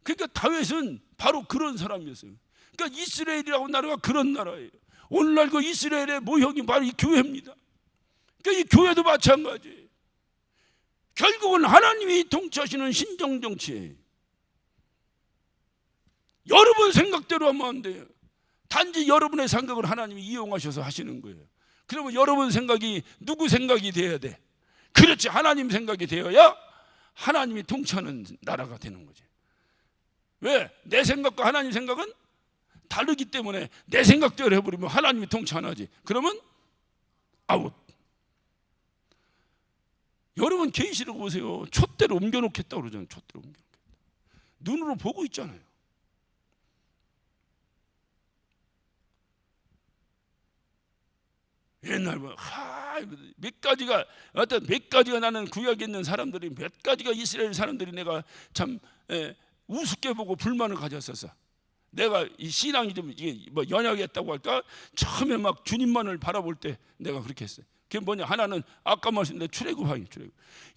그러니까 다윗은 바로 그런 사람이었어요. 그러니까 이스라엘이라고 나라가 그런 나라예요. 오늘날 그 이스라엘의 모형이 바로 이 교회입니다. 그러니까 이 교회도 마찬가지예요. 결국은 하나님이 통치하시는 신정정치. 여러분 생각대로 하면 안 돼요. 단지 여러분의 생각을 하나님이 이용하셔서 하시는 거예요. 그러면 여러분 생각이 누구 생각이 돼야 돼? 그렇지, 하나님 생각이 되어야 하나님이 통치하는 나라가 되는 거지. 왜? 내 생각과 하나님 생각은 다르기 때문에 내 생각대로 해버리면 하나님이 통치 안 하지. 그러면 아웃. 여러분 계시록 보세요. 촛대로 옮겨놓겠다고 그러잖아요. 촛대로 옮겨놓겠다. 눈으로 보고 있잖아요. 옛날 몇 가지가 나는 구약에 있는 사람들이 몇 가지가 이스라엘 사람들이 내가 참 우습게 보고 불만을 가졌었어. 내가 이 신앙이 좀 이게 뭐 연약했다고 할까? 처음에 막 주님만을 바라볼 때 내가 그렇게 했어요. 그게 뭐냐? 하나는 아까 말씀드린 출애굽하기.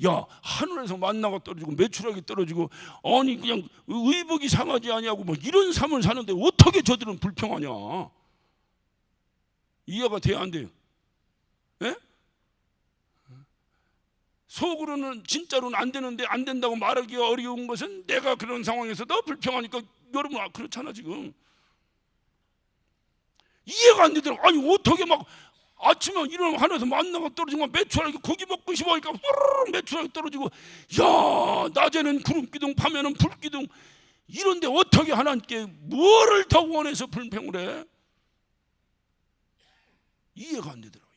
야, 하늘에서 만나가 떨어지고 메추라기 떨어지고 아니 그냥 의복이 상하지 아니하고 뭐 이런 삶을 사는데 어떻게 저들은 불평하냐? 이해가 돼야 안 돼요? 예? 속으로는 진짜로는 안 되는데 안 된다고 말하기가 어려운 것은 내가 그런 상황에서도 불평하니까 여러분 그렇잖아 지금. 이해가 안 되더라고. 아니 어떻게 막 아침에 일어나면 하늘에서 만나가 떨어지고 메추라기 고기 먹고 싶으니까 뽀르르 메추라기 떨어지고 야 낮에는 구름기둥 밤에는 불기둥 이런데 어떻게 하나님께 뭐를 더 원해서 불평을 해? 이해가 안 되더라고.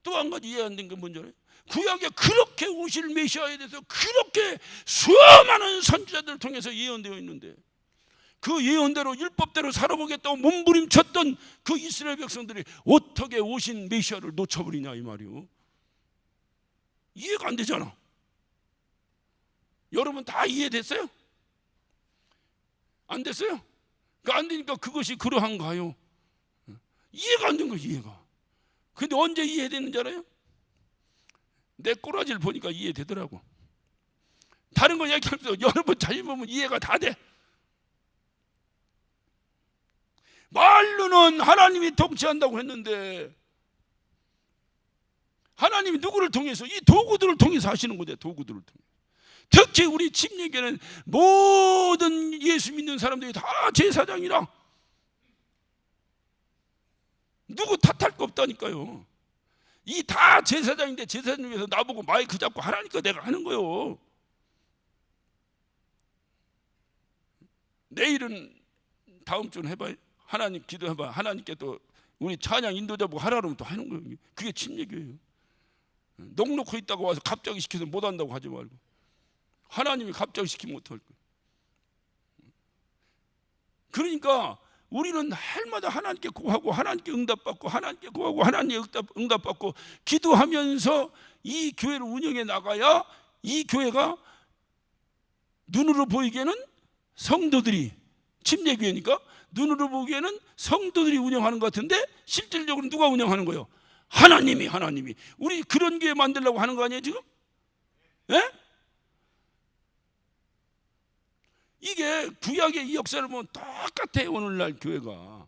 또 한 가지 이해 안 된 게 뭔지 알아요? 구약에 그렇게 오실 메시아에 대해서 그렇게 수많은 선지자들을 통해서 예언되어 있는데 그 예언대로 율법대로 살아보겠다고 몸부림쳤던 그 이스라엘 백성들이 어떻게 오신 메시아를 놓쳐버리냐 이 말이요. 이해가 안 되잖아. 여러분 다 이해됐어요? 안 됐어요? 안 되니까 그것이 그러한가요? 이해가 안 된 거예요. 이해가. 근데 언제 이해됐는지 알아요? 내 꼬라지를 보니까 이해되더라고. 다른 거 얘기하면서 여러분 잘 보면 이해가 다 돼. 말로는 하나님이 통치한다고 했는데 하나님이 누구를 통해서? 이 도구들을 통해서 하시는 거죠. 도구들을 통해서. 특히 우리 침례교회는 모든 예수 믿는 사람들이 다 제사장이라 누구 탓할 거 없다니까요. 이 다 제사장인데 제사장 위해서 나보고 마이크 잡고 하라니까 내가 하는 거요. 내일은 다음 주는 해봐요. 하나님 기도해봐. 하나님께 또 우리 찬양 인도자 보고 하라 그러면 또 하는 거예요. 그게 침례교회예요. 넉넉히 있다고 와서 갑자기 시켜서 못한다고 하지 말고, 하나님이 갑자기 시키면 못할 거예요. 그러니까 우리는 할마다 하나님께 구하고 하나님께 응답받고 하나님께 구하고 하나님께 응답받고 기도하면서 이 교회를 운영해 나가야 이 교회가 눈으로 보이기에는 성도들이, 침례교회니까 눈으로 보기에는 성도들이 운영하는 것 같은데 실질적으로 누가 운영하는 거예요? 하나님이. 우리 그런 교회 만들려고 하는 거 아니에요 지금? 예? 이게 구약의 이 역사를 보면 똑같아요. 오늘날 교회가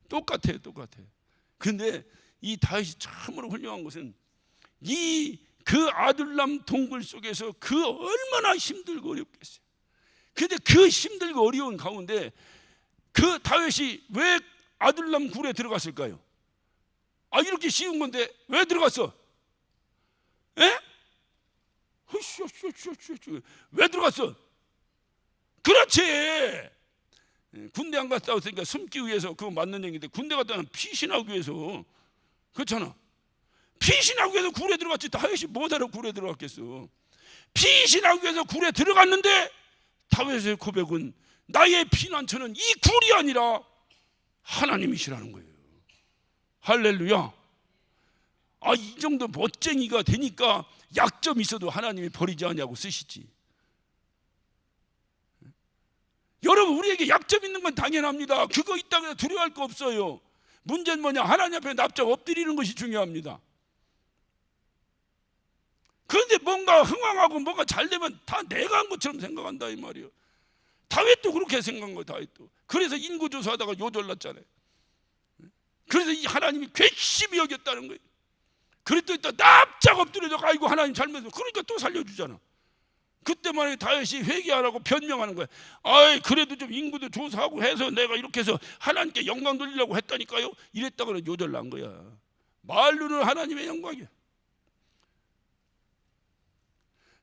똑같아요. 근데 이 다윗이 참으로 훌륭한 것은 이 그 아둘람 동굴 속에서 그 얼마나 힘들고 어렵겠어요. 근데 그 힘들고 어려운 가운데 그 다윗이 왜 아둘람 굴에 들어갔을까요? 이렇게 쉬운 건데 왜 들어갔어? 에? 왜 들어갔어? 그렇지. 군대 안 갔다 왔으니까 숨기 위해서 그거 맞는 얘기인데, 군대 갔다 오면 피신하기 위해서, 그렇잖아. 피신하기 위해서 굴에 들어갔지. 다윗이 뭐하러 굴에 들어갔겠어? 피신하기 위해서 굴에 들어갔는데 다윗의 고백은 나의 피난처는 이 굴이 아니라 하나님이시라는 거예요. 할렐루야. 이 정도 멋쟁이가 되니까 약점이 있어도 하나님이 버리지 않냐고 쓰시지. 여러분, 우리에게 약점 있는 건 당연합니다. 그거 있다고 해서 두려워할 거 없어요. 문제는 뭐냐? 하나님 앞에 납작 엎드리는 것이 중요합니다. 그런데 뭔가 흥황하고 뭔가 잘 되면 다 내가 한 것처럼 생각한다 이 말이에요. 다윗도 그렇게 생각한 거예요. 다윗도. 그래서 인구조사하다가 요절났잖아요. 그래서 이 하나님이 괘씸히 여겼다는 거예요. 그랬더니 또 납작 엎드려서 아이고 하나님 잘못했어. 그러니까 또 살려주잖아. 그때만 다윗이 회개 안 하고 변명하는 거야. 그래도 좀 인구도 조사하고 해서 내가 이렇게 해서 하나님께 영광 돌리려고 했다니까요. 이랬다가는 요절난 거야. 말로는 하나님의 영광이야.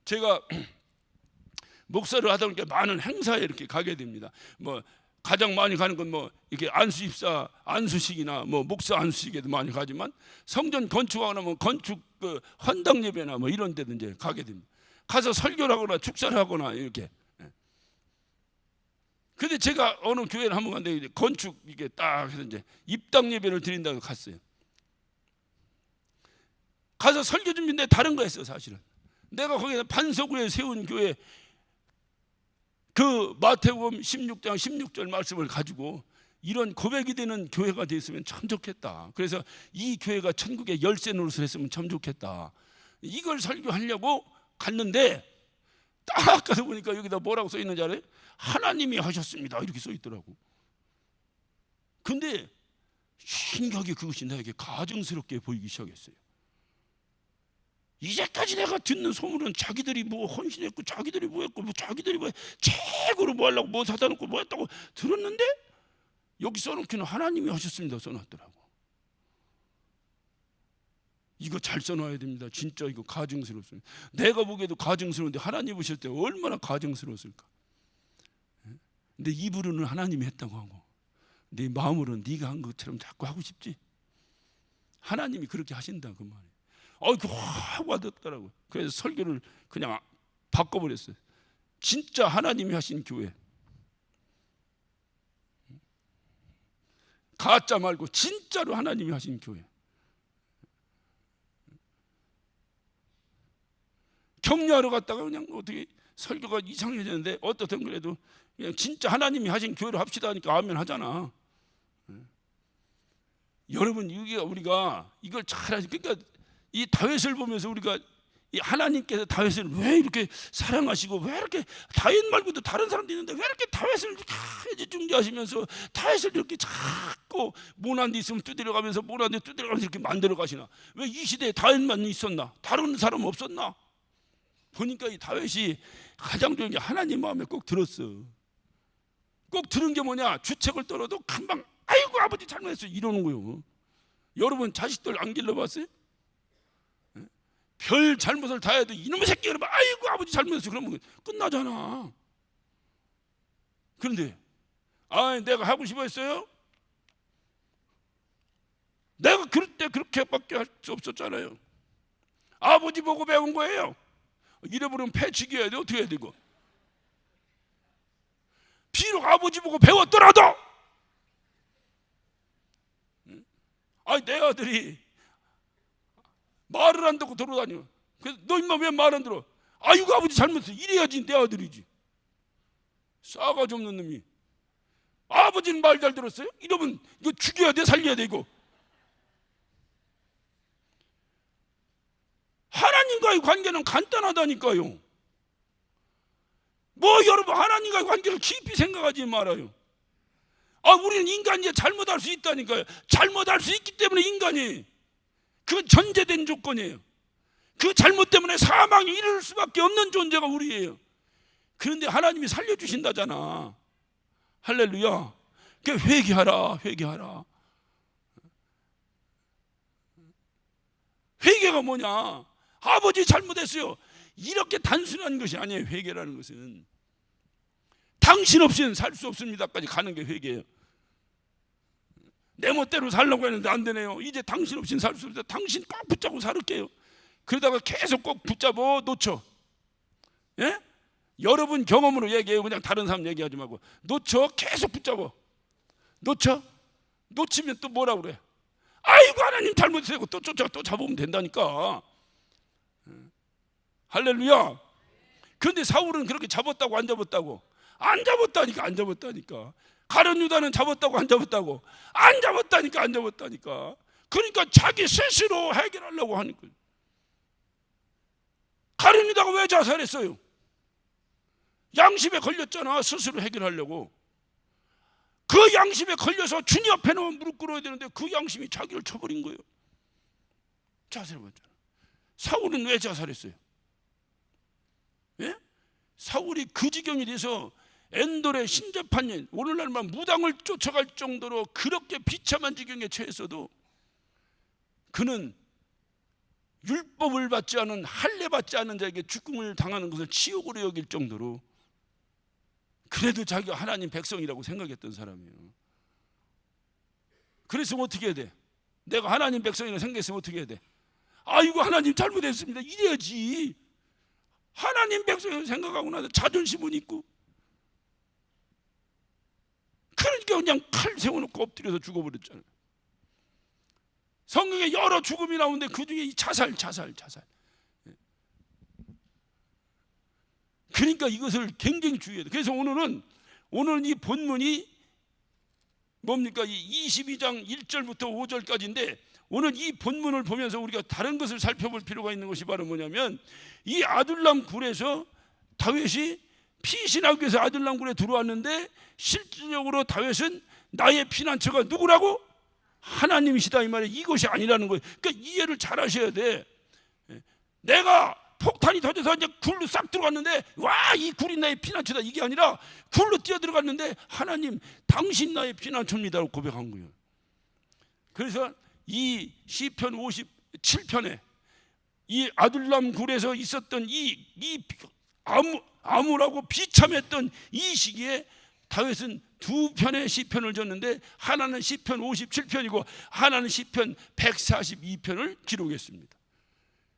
제가 목사를 하다 보니까 많은 행사에 이렇게 가게 됩니다. 뭐 가장 많이 가는 건 뭐 이렇게 안수입사 안수식이나 뭐 목사 안수식에도 많이 가지만, 성전 건축하거나 뭐 건축 헌당 예배나 뭐 이런 데도 이제 가게 됩니다. 가서 설교를 하거나 축사를 하거나 이렇게. 근데 제가 어느 교회를 한번 갔는데 건축 이게 딱 해서 이제 입당 예배를 드린다고 갔어요. 가서 설교 준비인데 다른 거 했어. 사실은 내가 거기서 반석구에 세운 교회 그 마태복음 16장 16절 말씀을 가지고 이런 고백이 되는 교회가 됐으면 참 좋겠다. 그래서 이 교회가 천국의 열쇠 노릇을 했으면 참 좋겠다. 이걸 설교하려고 갔는데 딱 가서 보니까 여기다 뭐라고 써 있는지 알아요? 하나님이 하셨습니다 이렇게 써 있더라고. 근데 신기하게 그것이 나에게 가증스럽게 보이기 시작했어요. 이제까지 내가 듣는 소문은 자기들이 뭐 헌신했고 자기들이 뭐 했고 뭐 자기들이 뭐 최고로 뭐 하려고 뭐 사다 놓고 뭐 했다고 들었는데 여기 써놓기는 하나님이 하셨습니다 써놨더라고. 이거 잘 써놔야 됩니다. 진짜 이거 가증스럽습니다. 내가 보기에도 가증스러운데 하나님 보실 때 얼마나 가증스러웠을까. 근데 입으로는 하나님이 했다고 하고 내 마음으로는 네가 한 것처럼 자꾸 하고 싶지. 하나님이 그렇게 하신다 그 말이에요. 그 확 와닿더라고요. 그래서 설교를 그냥 바꿔버렸어요. 진짜 하나님이 하신 교회, 가짜 말고 진짜로 하나님이 하신 교회. 격려하러 갔다가 그냥 어떻게 설교가 이상해졌는데 어떻든 그래도 그냥 진짜 하나님이 하신 교회로 합시다 하니까 아멘 하잖아. 여러분, 이게 우리가 이걸 잘 하지. 그러니까 이 다윗을 보면서 우리가 이 하나님께서 다윗을 왜 이렇게 사랑하시고 왜 이렇게 다윗 말고도 다른 사람도 있는데 왜 이렇게 다윗을 애지중지하시면서 다윗을 이렇게 자꾸 모난 데 있으면 두드려가면서 모난 데 두드려가면서 이렇게 만들어 가시나? 왜 이 시대에 다윗만 있었나? 다른 사람 없었나? 보니까 이 다윗이 가장 좋은 게 하나님 마음에 꼭 들었어. 꼭 들은 게 뭐냐? 주책을 떨어도 금방 아이고 아버지 잘못했어 이러는 거예요. 여러분 자식들 안 길러봤어요? 별 잘못을 다 해도 이놈의 새끼 그러면 아이고 아버지 잘못했어 그러면 끝나잖아. 그런데 내가 하고 싶어 했어요? 내가 그럴 때 그렇게밖에 할 수 없었잖아요. 아버지 보고 배운 거예요. 잃어버리면 패치기해야 돼. 어떻게 해야 되고? 비록 아버지 보고 배웠더라도 내 아들이 말을 안 듣고 돌아다녀. 그래서 너 임마 왜 말 안 들어? 아이고 아버지 잘못했어. 이래야지 내 아들이지. 싸가지 없는 놈이. 아버지는 말 잘 들었어요? 이러면 이거 죽여야 돼 살려야 돼 이거. 하나님과의 관계는 간단하다니까요. 뭐 여러분 하나님과의 관계를 깊이 생각하지 말아요. 우리는 인간이 잘못할 수 있다니까요. 잘못할 수 있기 때문에 인간이 그건 전제된 조건이에요. 그 잘못 때문에 사망에 이를 수밖에 없는 존재가 우리예요. 그런데 하나님이 살려주신다잖아. 할렐루야. 그러니까 회개하라. 회개가 뭐냐? 아버지 잘못했어요. 이렇게 단순한 것이 아니에요. 회개라는 것은 당신 없이는 살 수 없습니다까지 가는 게 회개예요. 내 멋대로 살려고 했는데 안 되네요. 이제 당신 없이는 살 수 없어요. 당신 꼭 붙잡고 살을게요. 그러다가 계속 꼭 붙잡아 놓쳐. 예? 여러분 경험으로 얘기해요. 그냥 다른 사람 얘기하지 말고. 놓쳐. 계속 붙잡아. 놓치면 또 뭐라 그래? 아이고 하나님 잘못했어요. 또 쫓아가 또 잡으면 된다니까. 할렐루야. 그런데 사울은 그렇게 잡았다고 안 잡았다고? 안 잡았다니까. 가룟 유다는 잡았다고 안 잡았다고? 안 잡았다니까. 그러니까 자기 스스로 해결하려고 하는 거예요. 가룟 유다가 왜 자살했어요? 양심에 걸렸잖아. 스스로 해결하려고. 그 양심에 걸려서 주님 앞에는 무릎 꿇어야 되는데 그 양심이 자기를 쳐버린 거예요. 자살해봤잖아. 사울은 왜 자살했어요? 예? 사울이 그 지경이 돼서 엔돌의 신재판인 오늘날만 무당을 쫓아갈 정도로 그렇게 비참한 지경에 처했어도 그는 율법을 받지 않은 할례 받지 않은 자에게 죽음을 당하는 것을 치욕으로 여길 정도로 그래도 자기가 하나님 백성이라고 생각했던 사람이에요. 그래서 어떻게 해야 돼? 내가 하나님 백성이라고 생각했으면 어떻게 해야 돼? 아이고 하나님 잘못했습니다 이래야지. 하나님 백성이라고 생각하고 나서 자존심은 있고 그러니까 그냥 칼 세워놓고 엎드려서 죽어버렸잖아요. 성경에 여러 죽음이 나오는데 그 중에 이 자살. 그러니까 이것을 굉장히 주의해야 돼. 그래서 오늘은 이 본문이 뭡니까? 이 22장 1절부터 5절까지인데 오늘 이 본문을 보면서 우리가 다른 것을 살펴볼 필요가 있는 것이 바로 뭐냐면 이 아둘람 굴에서 다윗이 피신하기 위해서 아둘람 굴에 들어왔는데 실질적으로 다윗은 나의 피난처가 누구라고? 하나님이시다 이 말이에요. 이것이 아니라는 거예요. 그러니까 이해를 잘 하셔야 돼. 내가 폭탄이 터져서 이제 굴로 싹 들어갔는데 와, 이 굴이 나의 피난처다 이게 아니라 굴로 뛰어 들어갔는데 하나님 당신 나의 피난처입니다라고 고백한 거예요. 그래서 이 시편 57편에 이 아둘람 굴에서 있었던 이 암울하고 비참했던 이 시기에 다윗은 두 편의 시편을 줬는데 하나는 시편 57편이고 하나는 시편 142편을 기록했습니다.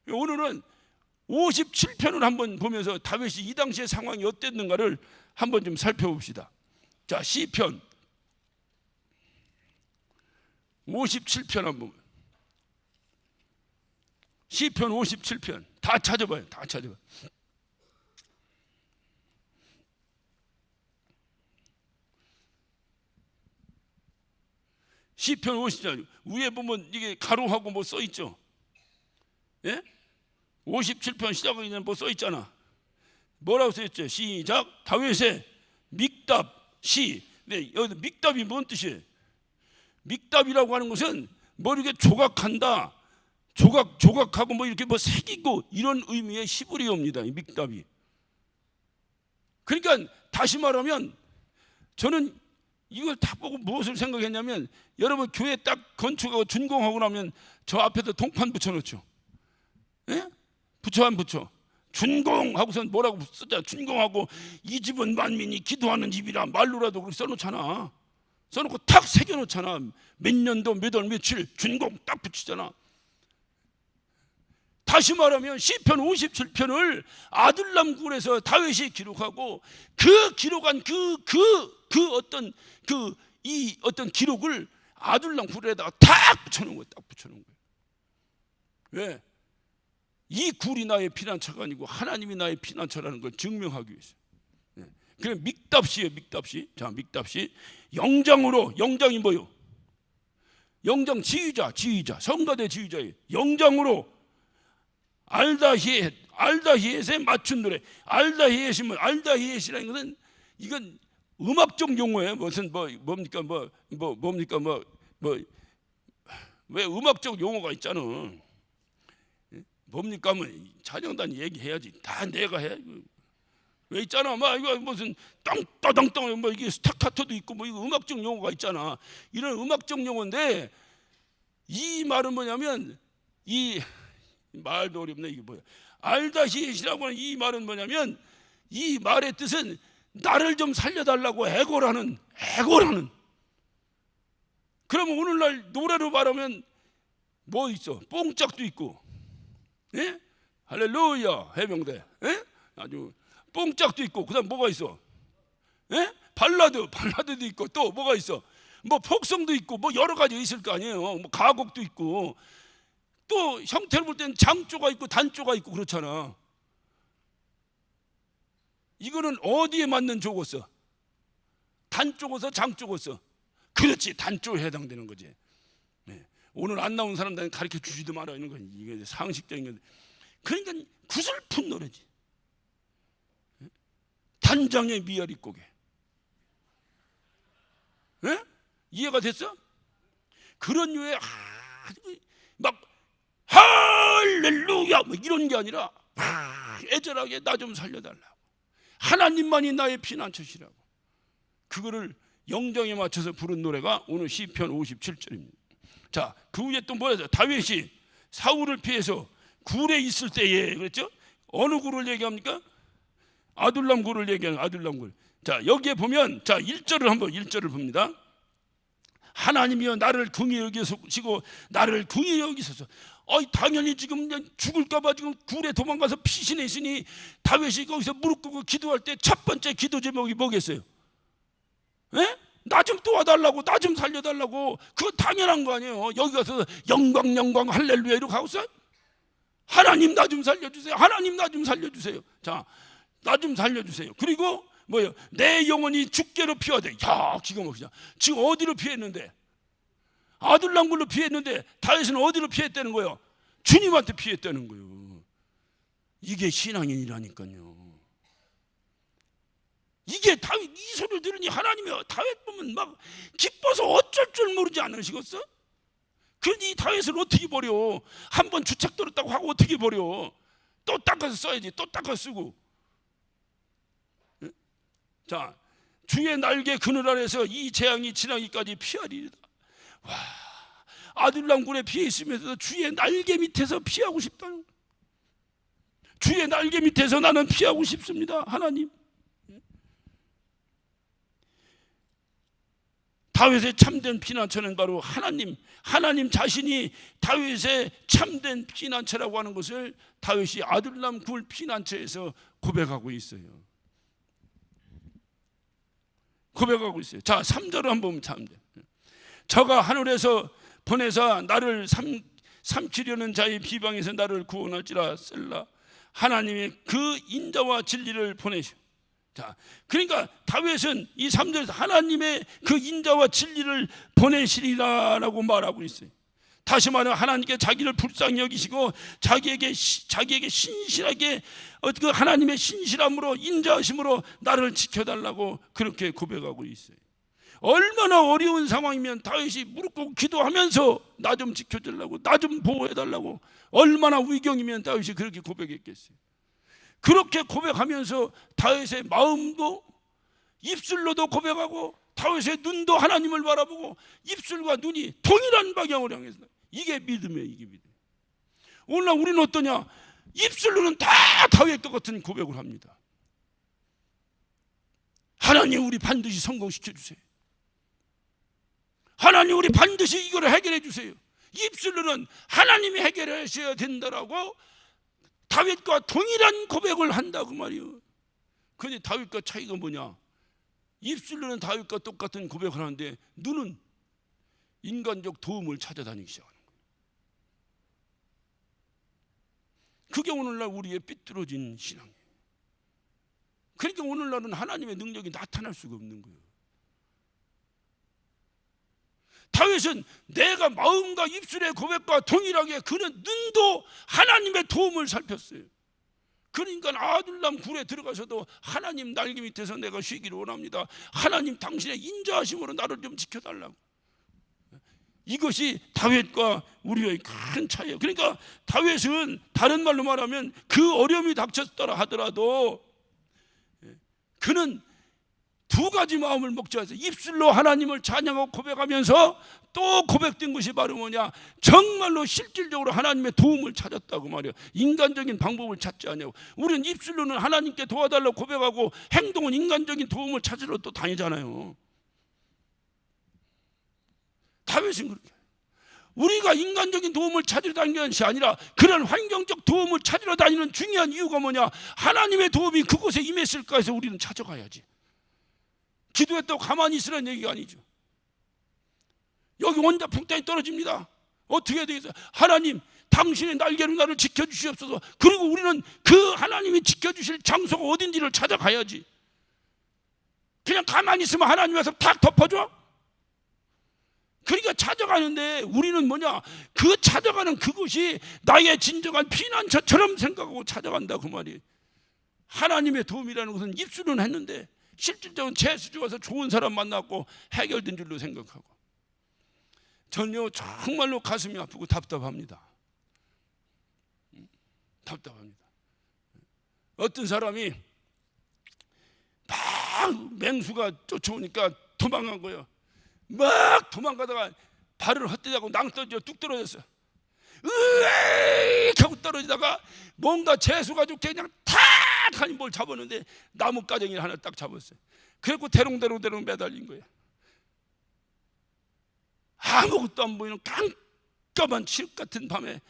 오늘은 57편을 한번 보면서 다윗이 이 당시의 상황이 어땠는가를 한번 좀 살펴봅시다. 자, 시편 57편 한번. 시편 57편 다 찾아봐요. 시편 50편 위에 보면 이게 가로하고 뭐 써 있죠. 예? 57편 시작은 그냥 뭐 써 있잖아. 뭐라고 써 있죠? 시작. 다윗의 믹답 시. 네, 여기 믹답이 뭔 뜻이에요? 믹답이라고 하는 것은 뭐 이렇게 조각한다, 조각하고 뭐 이렇게 뭐 새기고 이런 의미의 히브리어입니다. 이 믹답이. 그러니까 다시 말하면 저는 이걸 다 보고 무엇을 생각했냐면, 여러분 교회 딱 건축하고 준공하고 나면 저 앞에다 동판 붙여놓죠. 예? 붙여 안 붙여? 준공하고선 뭐라고 쓰자. 준공하고 이 집은 만민이 기도하는 집이라 말로라도 그렇게 써놓잖아. 써놓고 탁 새겨놓잖아. 몇 년도 몇 월 며칠 준공 딱 붙이잖아. 다시 말하면 시편 57편을 아둘람굴에서 다윗이 기록하고 그 기록한 어떤 기록을 아둘람굴에다가 딱 붙여놓은 거예요. 딱 붙여놓은 거예요. 왜? 이 굴이 나의 피난처가 아니고 하나님이 나의 피난처라는 걸 증명하기 위해서. 그래 믹답시예요. 믹답시. 자, 믹답시 영장으로. 영장이 뭐요? 영장 지휘자. 성가대 지휘자예요. 영장으로 알다히엣에 맞춘 노래. 알다히엣이라는 것은 이건 음악적 용어예요. 무슨 뭡니까 왜 음악적 용어가 있잖아. 뭡니까? 뭐 찬양단 얘기해야지. 다 내가 해. 왜 있잖아. 막 이거 무슨 땅땅땅땅 뭐 이게 스타카토도 있고 뭐 이거 음악적 용어가 있잖아. 이런 음악적 용어인데 이 말은 뭐냐면 이 말도 어렵네. 이게 뭐야? 알다히엣이라고 하는 이 말은 뭐냐면 이 말의 뜻은 나를 좀 살려달라고 애고라는. 그러면 오늘날 노래로 말하면 뭐 있어? 뽕짝도 있고, 예? 할렐루야 해병대, 예? 아주 뽕짝도 있고, 그다음 뭐가 있어? 예? 발라드도 있고, 또 뭐가 있어? 뭐 폭성도 있고, 뭐 여러 가지 있을 거 아니에요. 뭐 가곡도 있고, 또 형태를 볼 때는 장조가 있고 단조가 있고 그렇잖아. 이거는 어디에 맞는 조고 써? 단조고 써, 장조고 써? 그렇지, 단조에 해당되는 거지. 네. 오늘 안 나온 사람들은 가르쳐 주지도 말아야 하는 건 이게 상식적인 건데. 그러니까 구슬픈 노래지. 단장의 미아리 고개. 네? 이해가 됐어? 그런 류의 막 할렐루야 뭐 이런 게 아니라 애절하게 나 좀 살려달라고, 하나님만이 나의 피난처시라고, 그거를 영정에 맞춰서 부른 노래가 오늘 시편 57절입니다. 자, 그 후에 또 뭐였어요? 다윗이 사울을 피해서 굴에 있을 때에 그랬죠? 어느 굴을 얘기합니까? 아둘람 굴을 얘기하는 아둘람 굴. 자, 여기에 보면 자 1절을 봅니다. 하나님이여 나를 긍휼히 여기시고 나를 긍휼히 여기소서. 당연히 지금 죽을까봐 지금 굴에 도망가서 피신해 있으니 다윗이 거기서 무릎 꿇고 기도할 때 첫 번째 기도 제목이 뭐겠어요? 예? 나 좀 도와달라고, 나 좀 살려달라고. 그거 당연한 거 아니에요. 여기 가서 영광 할렐루야 이러고 하고서 하나님 나 좀 살려주세요. 하나님 나 좀 살려주세요. 자, 나 좀 살려주세요. 그리고 뭐예요? 내 영혼이 죽게로 피하되. 야, 기가 막히죠. 지금 어디로 피했는데? 아둘람굴로 피했는데 다윗은 어디로 피했다는 거예요? 주님한테 피했다는 거예요. 이게 신앙인이라니까요. 이게 다윗 이 소리를 들으니 하나님이 다윗 보면 막 기뻐서 어쩔 줄 모르지 않으시겠어? 그러니 다윗을 어떻게 버려? 한번 주책 들었다고 하고 어떻게 버려? 또 닦아서 써야지. 또 닦아서 쓰고. 자, 주의 날개 그늘 아래서 이 재앙이 지나기까지 피하리이다. 와, 아둘람굴에 피해 있으면서도 주의 날개 밑에서 피하고 싶다는 거예요. 주의 날개 밑에서 나는 피하고 싶습니다. 하나님. 다윗의 참된 피난처는 바로 하나님 자신이 다윗의 참된 피난처라고 하는 것을 다윗이 아둘람굴 피난처에서 고백하고 있어요. 자, 3절을 한번 보면 참 돼. 저가 하늘에서 보내사 나를 삼키려는 자의 비방에서 나를 구원할지라 셀라. 하나님이 그 인자와 진리를 보내시오. 자, 그러니까 다윗은 이 3절에서 하나님의 그 인자와 진리를 보내시리라라고 말하고 있어요. 다시 말하면 하나님께 자기를 불쌍히 여기시고 자기에게 신실하게 그 하나님의 신실함으로 인자하심으로 나를 지켜달라고 그렇게 고백하고 있어요. 얼마나 어려운 상황이면 다윗이 무릎 꿇고 기도하면서 나 좀 지켜달라고, 나 좀 보호해달라고, 얼마나 위경이면 다윗이 그렇게 고백했겠어요. 그렇게 고백하면서 다윗의 마음도 입술로도 고백하고 다윗의 눈도 하나님을 바라보고 입술과 눈이 동일한 방향으로 향해서. 이게 믿음이에요. 이게 믿음. 오늘날 우리는 어떠냐? 입술로는 다 다윗과 같은 고백을 합니다. 하나님, 우리 반드시 성공시켜 주세요. 하나님, 우리 반드시 이걸 해결해 주세요. 입술로는 하나님이 해결하셔야 된다라고 다윗과 동일한 고백을 한다고 말이에요. 그런데 다윗과 차이가 뭐냐? 입술로는 다윗과 똑같은 고백을 하는데 눈은 인간적 도움을 찾아다니기 시작하는 거예요. 그게 오늘날 우리의 삐뚤어진 신앙이에요. 그러니까 오늘날은 하나님의 능력이 나타날 수가 없는 거예요. 다윗은 내가 마음과 입술의 고백과 동일하게 그는 눈도 하나님의 도움을 살폈어요. 그러니까 아둘람 굴에 들어가서도 하나님 날개 밑에서 내가 쉬기를 원합니다. 하나님 당신의 인자하심으로 나를 좀 지켜달라고. 이것이 다윗과 우리의 큰 차이예요. 그러니까 다윗은 다른 말로 말하면 그 어려움이 닥쳤더라 하더라도 그는 두 가지 마음을 목전해서 입술로 하나님을 찬양하고 고백하면서 또 고백된 것이 바로 뭐냐? 정말로 실질적으로 하나님의 도움을 찾았다고 말이에요. 인간적인 방법을 찾지 않냐고. 우리는 입술로는 하나님께 도와달라고 고백하고 행동은 인간적인 도움을 찾으러 또 다니잖아요. 다윗은 그렇게 우리가 인간적인 도움을 찾으러 다니는 것이 아니라 그런 환경적 도움을 찾으러 다니는 중요한 이유가 뭐냐? 하나님의 도움이 그곳에 임했을까 해서 우리는 찾아가야지. 기도했다고 가만히 있으라는 얘기가 아니죠. 여기 혼자 풍덩이 떨어집니다. 어떻게 해야 되겠어요? 하나님, 당신의 날개로 나를 지켜주시옵소서. 그리고 우리는 그 하나님이 지켜주실 장소가 어딘지를 찾아가야지. 그냥 가만히 있으면 하나님 와서 탁 덮어줘? 그러니까 찾아가는데 우리는 뭐냐? 그 찾아가는 그것이 나의 진정한 피난처처럼 생각하고 찾아간다 그 말이에요. 하나님의 도움이라는 것은 입술은 했는데 실질적으로 재수주 와서 좋은 사람 만났고 해결된 줄로 생각하고. 전요 정말로 가슴이 아프고 답답합니다. 답답합니다. 어떤 사람이 막 맹수가 쫓아오니까 도망간 거예요. 막 도망가다가 발을 헛디다고 낭떠러지로 뚝 떨어졌어요. 으익 하고 떨어지다가 뭔가 재수 가지고 그냥 탁 하니 뭘 잡았는데 나뭇가쟁이를 하나 딱 잡았어요. 그래갖고 대롱대롱 매달린 거예요. 아무것도 안 보이는 깜깜한 칠흑 같은 밤에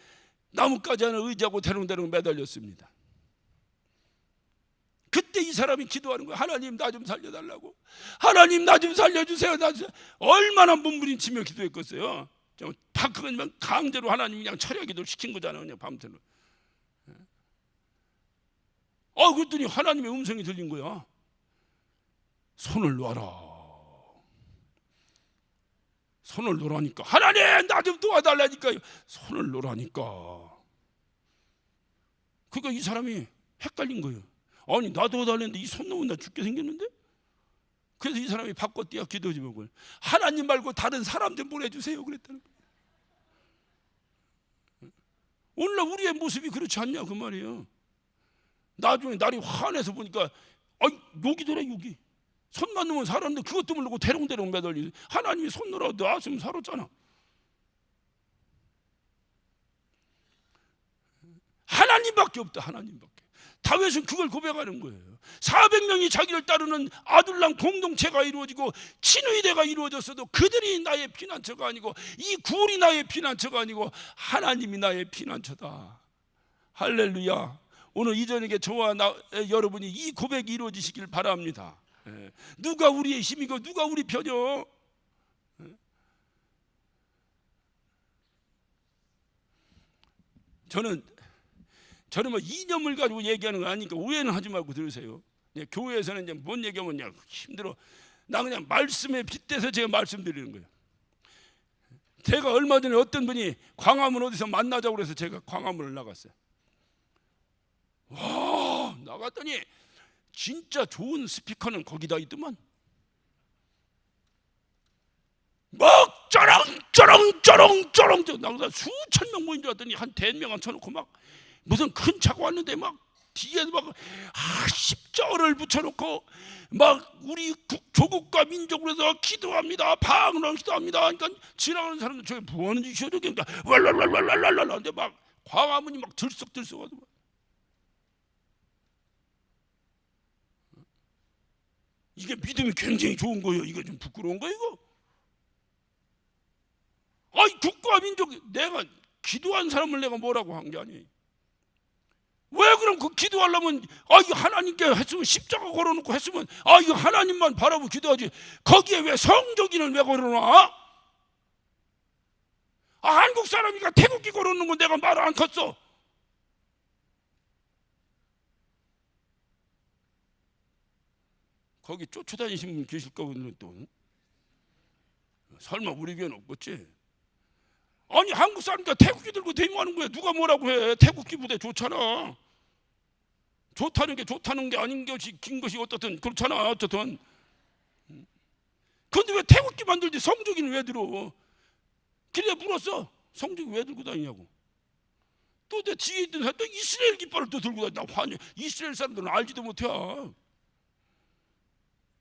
나뭇가지 하나 의지하고 대롱대롱 매달렸습니다. 그때 이 사람이 기도하는 거예요. 하나님, 나 좀 살려달라고. 하나님, 나 좀 살려주세요. 얼마나 몸부림치며 기도했겠어요. 그건 강제로 하나님 그냥 철야 기도를 시킨 거잖아요. 그냥 밤새로. 그랬더니 하나님의 음성이 들린 거야. 손을 놓아라. 손을 놓으라니까. 하나님, 나 좀 도와달라니까요. 손을 놓으라니까. 그러니까 이 사람이 헷갈린 거예요. 아니, 나 도와달라는데 이 손 놓으면 나 죽게 생겼는데? 그래서 이 사람이 바꿔 뛰어 기도 제목을 하나님 말고 다른 사람 좀 보내주세요 그랬다는 거예요. 오늘날 우리의 모습이 그렇지 않냐 그 말이에요. 나중에 날이 환해서 보니까 여기더래. 여기 손만 놓으면 살았는데 그것도 모르고 대롱대롱 매달리. 하나님이 손 놓으라고 놨으면 살았잖아. 하나님밖에 없다. 하나님밖에. 다윗은 그걸 고백하는 거예요. 400명이 자기를 따르는 아둘람 공동체가 이루어지고 친위대가 이루어졌어도 그들이 나의 피난처가 아니고 이 굴이 나의 피난처가 아니고 하나님이 나의 피난처다. 할렐루야. 오늘 이 저녁에 저와 여러분이 이 고백이 이루어지시길 바랍니다. 누가 우리의 힘이고 누가 우리 편이요? 저는 뭐 이념을 가지고 얘기하는 거 아니니까 오해는 하지 말고 들으세요. 교회에서는 이제 뭔 얘기하면 그냥 힘들어. 나 그냥 말씀에 빗대서 제가 말씀드리는 거예요. 제가 얼마 전에 어떤 분이 광화문 어디서 만나자고 그래서 제가 광화문을 나갔어요. 와, 나갔더니 진짜 좋은 스피커는 거기다 있더만. 막 쩌렁쩌렁 나가다 수천 명 모인 줄 알았더니 한 100명 앉혀놓고 막 무슨 큰 차가 왔는데 막 뒤에 막 십자가를 붙여놓고 막 우리 조국과 민족을 위해서 기도합니다. 방언을 기도합니다. 그러니까 지나가는 사람들 저게 뭐하는 짓이야 저게. 그러니까 왈랄랄랄랄랄랄 근데 막 광화문이 막 들썩들썩하더만. 이게 믿음이 굉장히 좋은 거예요. 이거 좀 부끄러운 거 이거. 아이 국가 민족 내가 기도한 사람을 내가 뭐라고 한 게 아니에요. 왜 그럼 그 기도하려면 이거 하나님께 했으면 십자가 걸어놓고 했으면 이거 하나님만 바라보고 기도하지. 거기에 왜 성적인을 왜 걸어놔? 한국 사람이니까 태극기 걸어놓는 건 내가 말을 안 컸어. 거기 쫓아다니시는 분 계실 거거든요. 또 설마 우리 교회는 없겠지? 아니 한국 사람이니까 태국기 들고 대모하는 거야. 누가 뭐라고 해? 태국기 부대 좋잖아. 좋다는 게 아닌 것이 긴 것이 어떻든 그렇잖아. 어쨌든 근데 왜 태국기 만들지 성적이는 왜 들어? 그래 물었어. 성적이 왜 들고 다니냐고. 또 내 뒤에 있던 사람 또 이스라엘 깃발을 또 들고 다니. 나 화내. 이스라엘 사람들은 알지도 못해.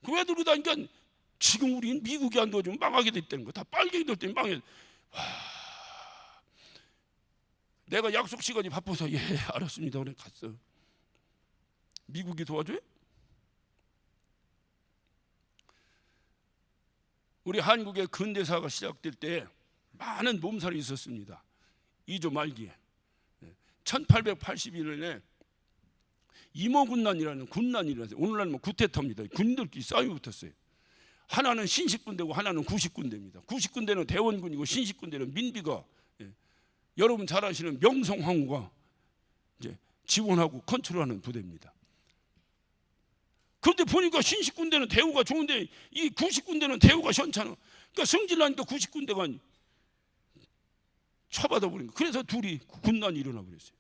그 왜 들고 다니니까 지금 우린 미국이 안 도와주면 망하게 됐다는 거. 다 빨갱이 될 때문에 망해. 내가 약속 시간이 바빠서 예 알았습니다. 그래 갔어. 미국이 도와줘요? 우리 한국의 근대사가 시작될 때 많은 몸살이 있었습니다. 2조 말기에 1881년에 임오군난이라는 군난이 일어났어요. 오늘날은 구테타입니다. 군인들끼리 싸움이 붙었어요. 하나는 신식군대고 하나는 구식군대입니다. 구식군대는 대원군이고 신식군대는 민비가 여러분 잘 아시는 명성황후가 이제 지원하고 컨트롤하는 부대입니다. 그런데 보니까 신식군대는 대우가 좋은데 이 구식군대는 대우가 시원찮아. 그러니까 성질나니까 구식군대가 쳐받아 버린 거예요. 그래서 둘이 군난이 일어나 버렸어요.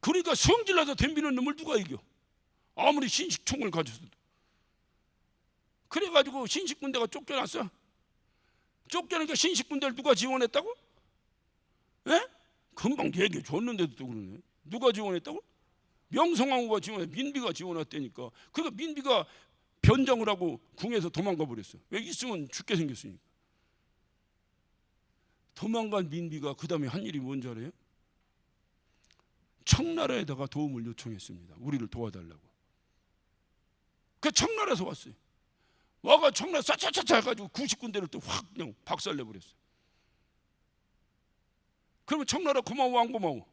그러니까 성질나서 덤비는 놈을 누가 이겨? 아무리 신식총을 가졌어도. 그래가지고 신식군대가 쫓겨났어. 쫓겨나니까 신식군대를 누가 지원했다고? 예? 금방 얘기해 줬는데도 또 그러네. 누가 지원했다고? 명성황후가 지원해. 민비가 지원했다니까. 그러니까 민비가 변장을 하고 궁에서 도망가 버렸어. 왜? 있으면 죽게 생겼으니까. 도망간 민비가 그 다음에 한 일이 뭔지 알아요? 청나라에다가 도움을 요청했습니다. 우리를 도와달라고. 그 청나라에서 왔어요. 와가 청나라 싸차차차 해가지고 구식군대를 또 확 그냥 박살내버렸어요. 그러면 청나라 고마워 안 고마워?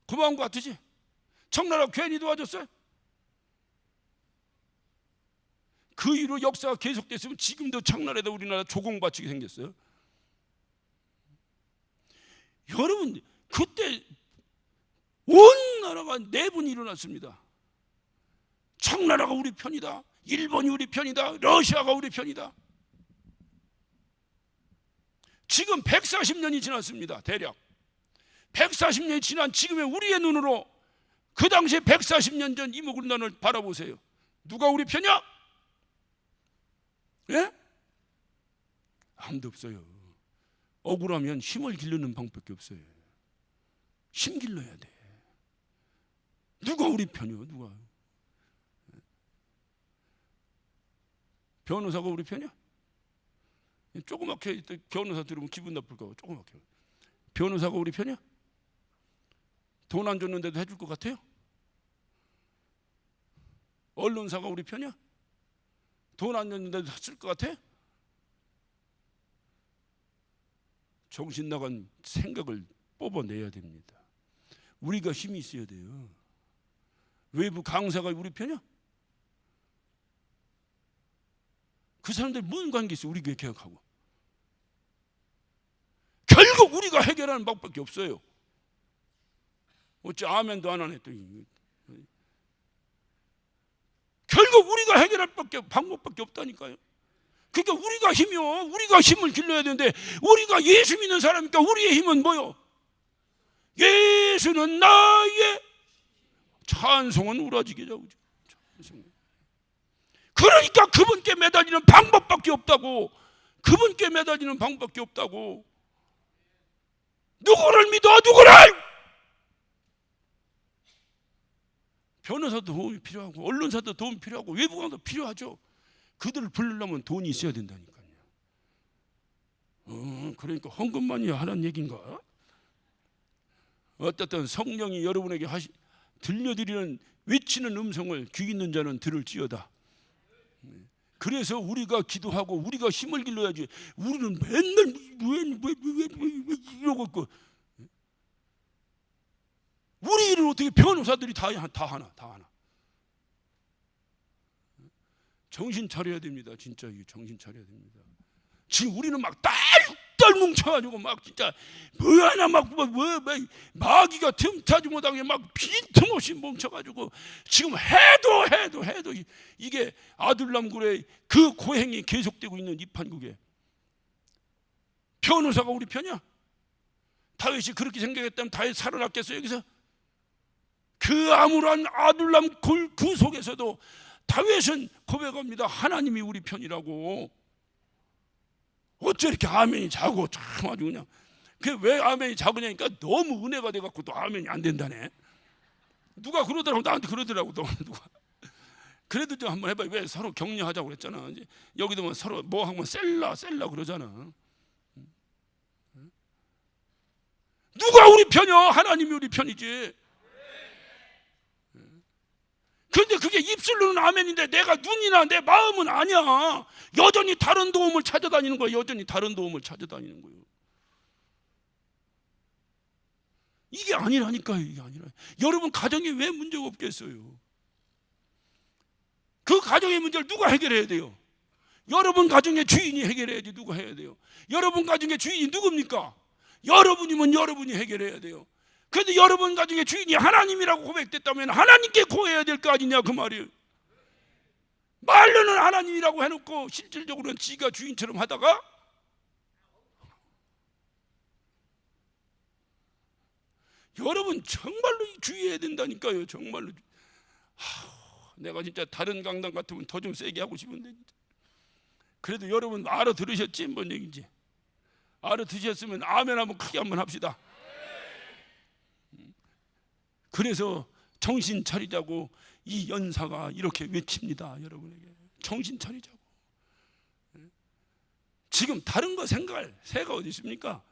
고마운 거 같으지? 청나라 괜히 도와줬어요? 그 이후로 역사가 계속됐으면 지금도 청나라에다 우리나라 조공 바치게 생겼어요. 여러분 그때 온 나라가 내분이 일어났습니다. 청나라가 우리 편이다. 일본이 우리 편이다. 러시아가 우리 편이다. 지금 140년이 지났습니다. 대략 140년이 지난 지금의 우리의 눈으로 그 당시에 140년 전 임오군난을 바라보세요. 누가 우리 편이야? 예? 아무도 없어요. 억울하면 힘을 기르는 방법밖에 없어요. 힘 길러야 돼. 누가 우리 편이야? 누가? 변호사가 우리 편이야? 조그맣게 변호사 들으면 기분 나쁠까 봐 조그맣게. 변호사가 우리 편이야? 돈 안 줬는데도 해줄 것 같아요? 언론사가 우리 편이야? 돈 안 줬는데도 쓸 것 같아? 정신 나간 생각을 뽑아내야 됩니다. 우리가 힘이 있어야 돼요. 외부 강사가 우리 편이야? 그 사람들 무슨 관계 있어? 우리 교회 개혁하고. 결국 우리가 해결하는 방법밖에 없어요. 어찌 아멘도 안 하네 또. 결국 우리가 해결할 방법밖에 없다니까요. 그러니까 우리가 힘이요. 우리가 힘을 길러야 되는데 우리가 예수 믿는 사람이니까 우리의 힘은 뭐요? 예수는 나의 찬송은 우라지게 자우죠. 그러니까 그분께 매달리는 방법밖에 없다고. 그분께 매달리는 방법밖에 없다고. 누구를 믿어? 누구를? 변호사도 도움이 필요하고 언론사도 도움이 필요하고 외부관도 필요하죠. 그들을 부르려면 돈이 있어야 된다니까요. 그러니까 헌금만이 하는 얘기인가? 어쨌든 성령이 여러분에게 들려드리는 외치는 음성을 귀 있는 자는 들을지어다. 그래서 우리가 기도하고 우리가 힘을 길러야지. 우리는 맨날 왜 이러고 있고, 우리 일을 어떻게 변호사들이 다 하나. 정신 차려야 됩니다. 진짜 정신 차려야 됩니다. 지금 우리는 막 딸딸 뭉쳐가지고 막 진짜 뭐하나 막 마귀가 틈타지 못하게 막 빈틈없이 뭉쳐가지고 지금 해도 이게 아둘람굴의 그 고행이 계속되고 있는 이 판국에 변호사가 우리 편이야? 다윗이 그렇게 생각했다면 다윗 살아났겠어? 여기서 그 암울한 아둘람굴 그 속에서도 다윗은 고백합니다. 하나님이 우리 편이라고. 어째 이렇게 아멘이 작고 참 아주 그냥. 그게 왜 아멘이 작으냐니까 너무 은혜가 돼갖고 또 아멘이 안 된다네. 누가 그러더라고. 나한테 그러더라고. 누가. 그래도 좀 한번 해봐. 왜 서로 격려하자고 그랬잖아. 이제 여기도 뭐 서로 뭐 하면 셀라 그러잖아. 누가 우리 편이야? 하나님이 우리 편이지. 그런데 그게 입술로는 아멘인데 내가 눈이나 내 마음은 아니야. 여전히 다른 도움을 찾아다니는 거야. 이게 아니라니까요. 이게 아니라. 여러분 가정에 왜 문제가 없겠어요? 그 가정의 문제를 누가 해결해야 돼요? 여러분 가정의 주인이 해결해야지. 누가 해야 돼요? 여러분 가정의 주인이 누굽니까? 여러분이면 여러분이 해결해야 돼요. 그런데 여러분 가정의 주인이 하나님이라고 고백됐다면 하나님께 구해야 될 거 아니냐 그 말이에요. 말로는 하나님이라고 해놓고 실질적으로는 지가 주인처럼 하다가 여러분 정말로 주의해야 된다니까요. 정말로. 내가 진짜 다른 강단 같으면 더 좀 세게 하고 싶은데 진짜. 그래도 여러분 알아들으셨지? 뭔 얘기인지 알아들으셨으면 아멘 한번 크게 한번 합시다. 그래서 정신 차리자고 이 연사가 이렇게 외칩니다. 여러분에게 정신 차리자고. 지금 다른 거 생각할 새가 어디 있습니까?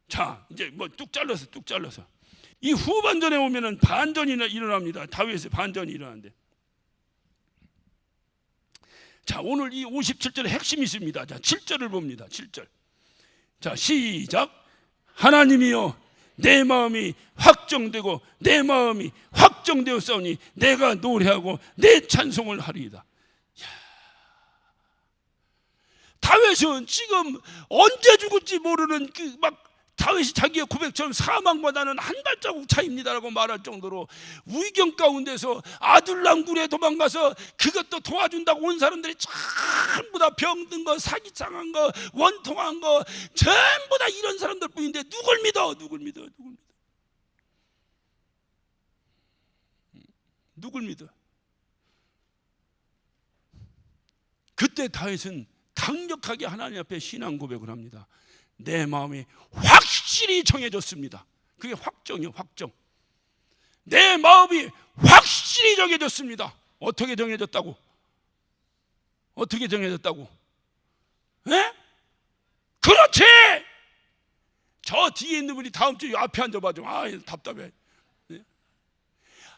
자, 이제 뭐 뚝 잘라서 이 후반전에 오면은 반전이 일어납니다. 다윗의 반전이 일어나는데, 자, 오늘 이 57절에 핵심이 있습니다. 자, 7절을 봅니다. 7절. 자, 시작. 하나님이여 내 마음이 확정되었사오니 내가 노래하고 내 찬송을 하리이다. 다윗은 지금 언제 죽을지 모르는 막 다윗이 자기의 고백처럼 사망보다는 한 발자국 차이입니다라고 말할 정도로 위경 가운데서 아둘람굴에 도망가서 그것도 도와준다고 온 사람들이 전부 다 병든 거, 사기당한 거, 원통한 거 전부 다 이런 사람들 뿐인데 누굴 믿어? 그때 다윗은 강력하게 하나님 앞에 신앙 고백을 합니다. 내 마음이 확실히 정해졌습니다. 그게 확정이요, 확정. 내 마음이 확실히 정해졌습니다. 어떻게 정해졌다고? 에? 그렇지! 저 뒤에 있는 분이 다음 주에 앞에 앉아봐줘. 답답해.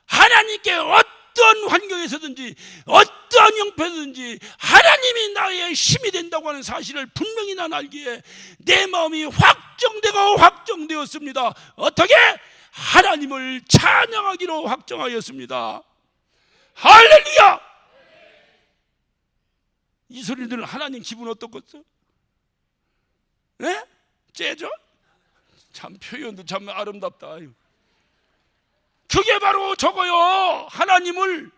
하나님께 어떤 환경에서든지 어떤 형편이든지 하나님이 나의 힘이 된다고 하는 사실을 분명히 난 알기에 내 마음이 확정되었습니다. 어떻게? 하나님을 찬양하기로 확정하였습니다. 할렐루야! 이 소리 들은 하나님 기분 어떻겠어? 째죠? 참 표현도 참 아름답다. 그게 바로 저거요. 하나님을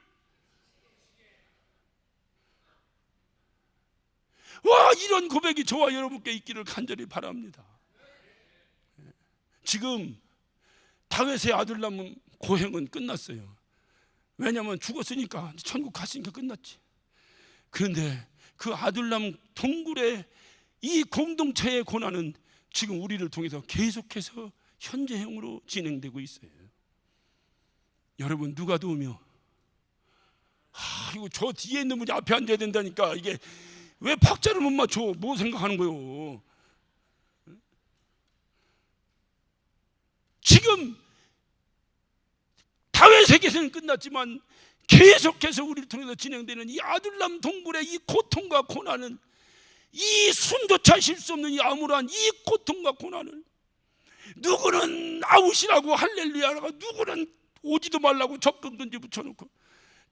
이런 고백이 저와 여러분께 있기를 간절히 바랍니다. 지금 다윗의 아둘람 고행은 끝났어요. 왜냐하면 죽었으니까, 천국 갔으니까 끝났지. 그런데 그 아둘람 동굴의 이 공동체의 고난은 지금 우리를 통해서 계속해서 현재형으로 진행되고 있어요. 여러분, 누가 도우며 이거 저 뒤에 있는 분이 앞에 앉아야 된다니까, 이게 왜 박자를 못 맞춰? 뭐 생각하는 거요? 지금 다윗에게서는 끝났지만 계속해서 우리를 통해서 진행되는 이 아둘람 동굴의 이 고통과 고난은, 이 숨조차 쉴 수 없는 이 암울한 이 고통과 고난을, 누구는 아웃이라고 할렐루야라고, 누구는 오지도 말라고 적금든지 붙여놓고,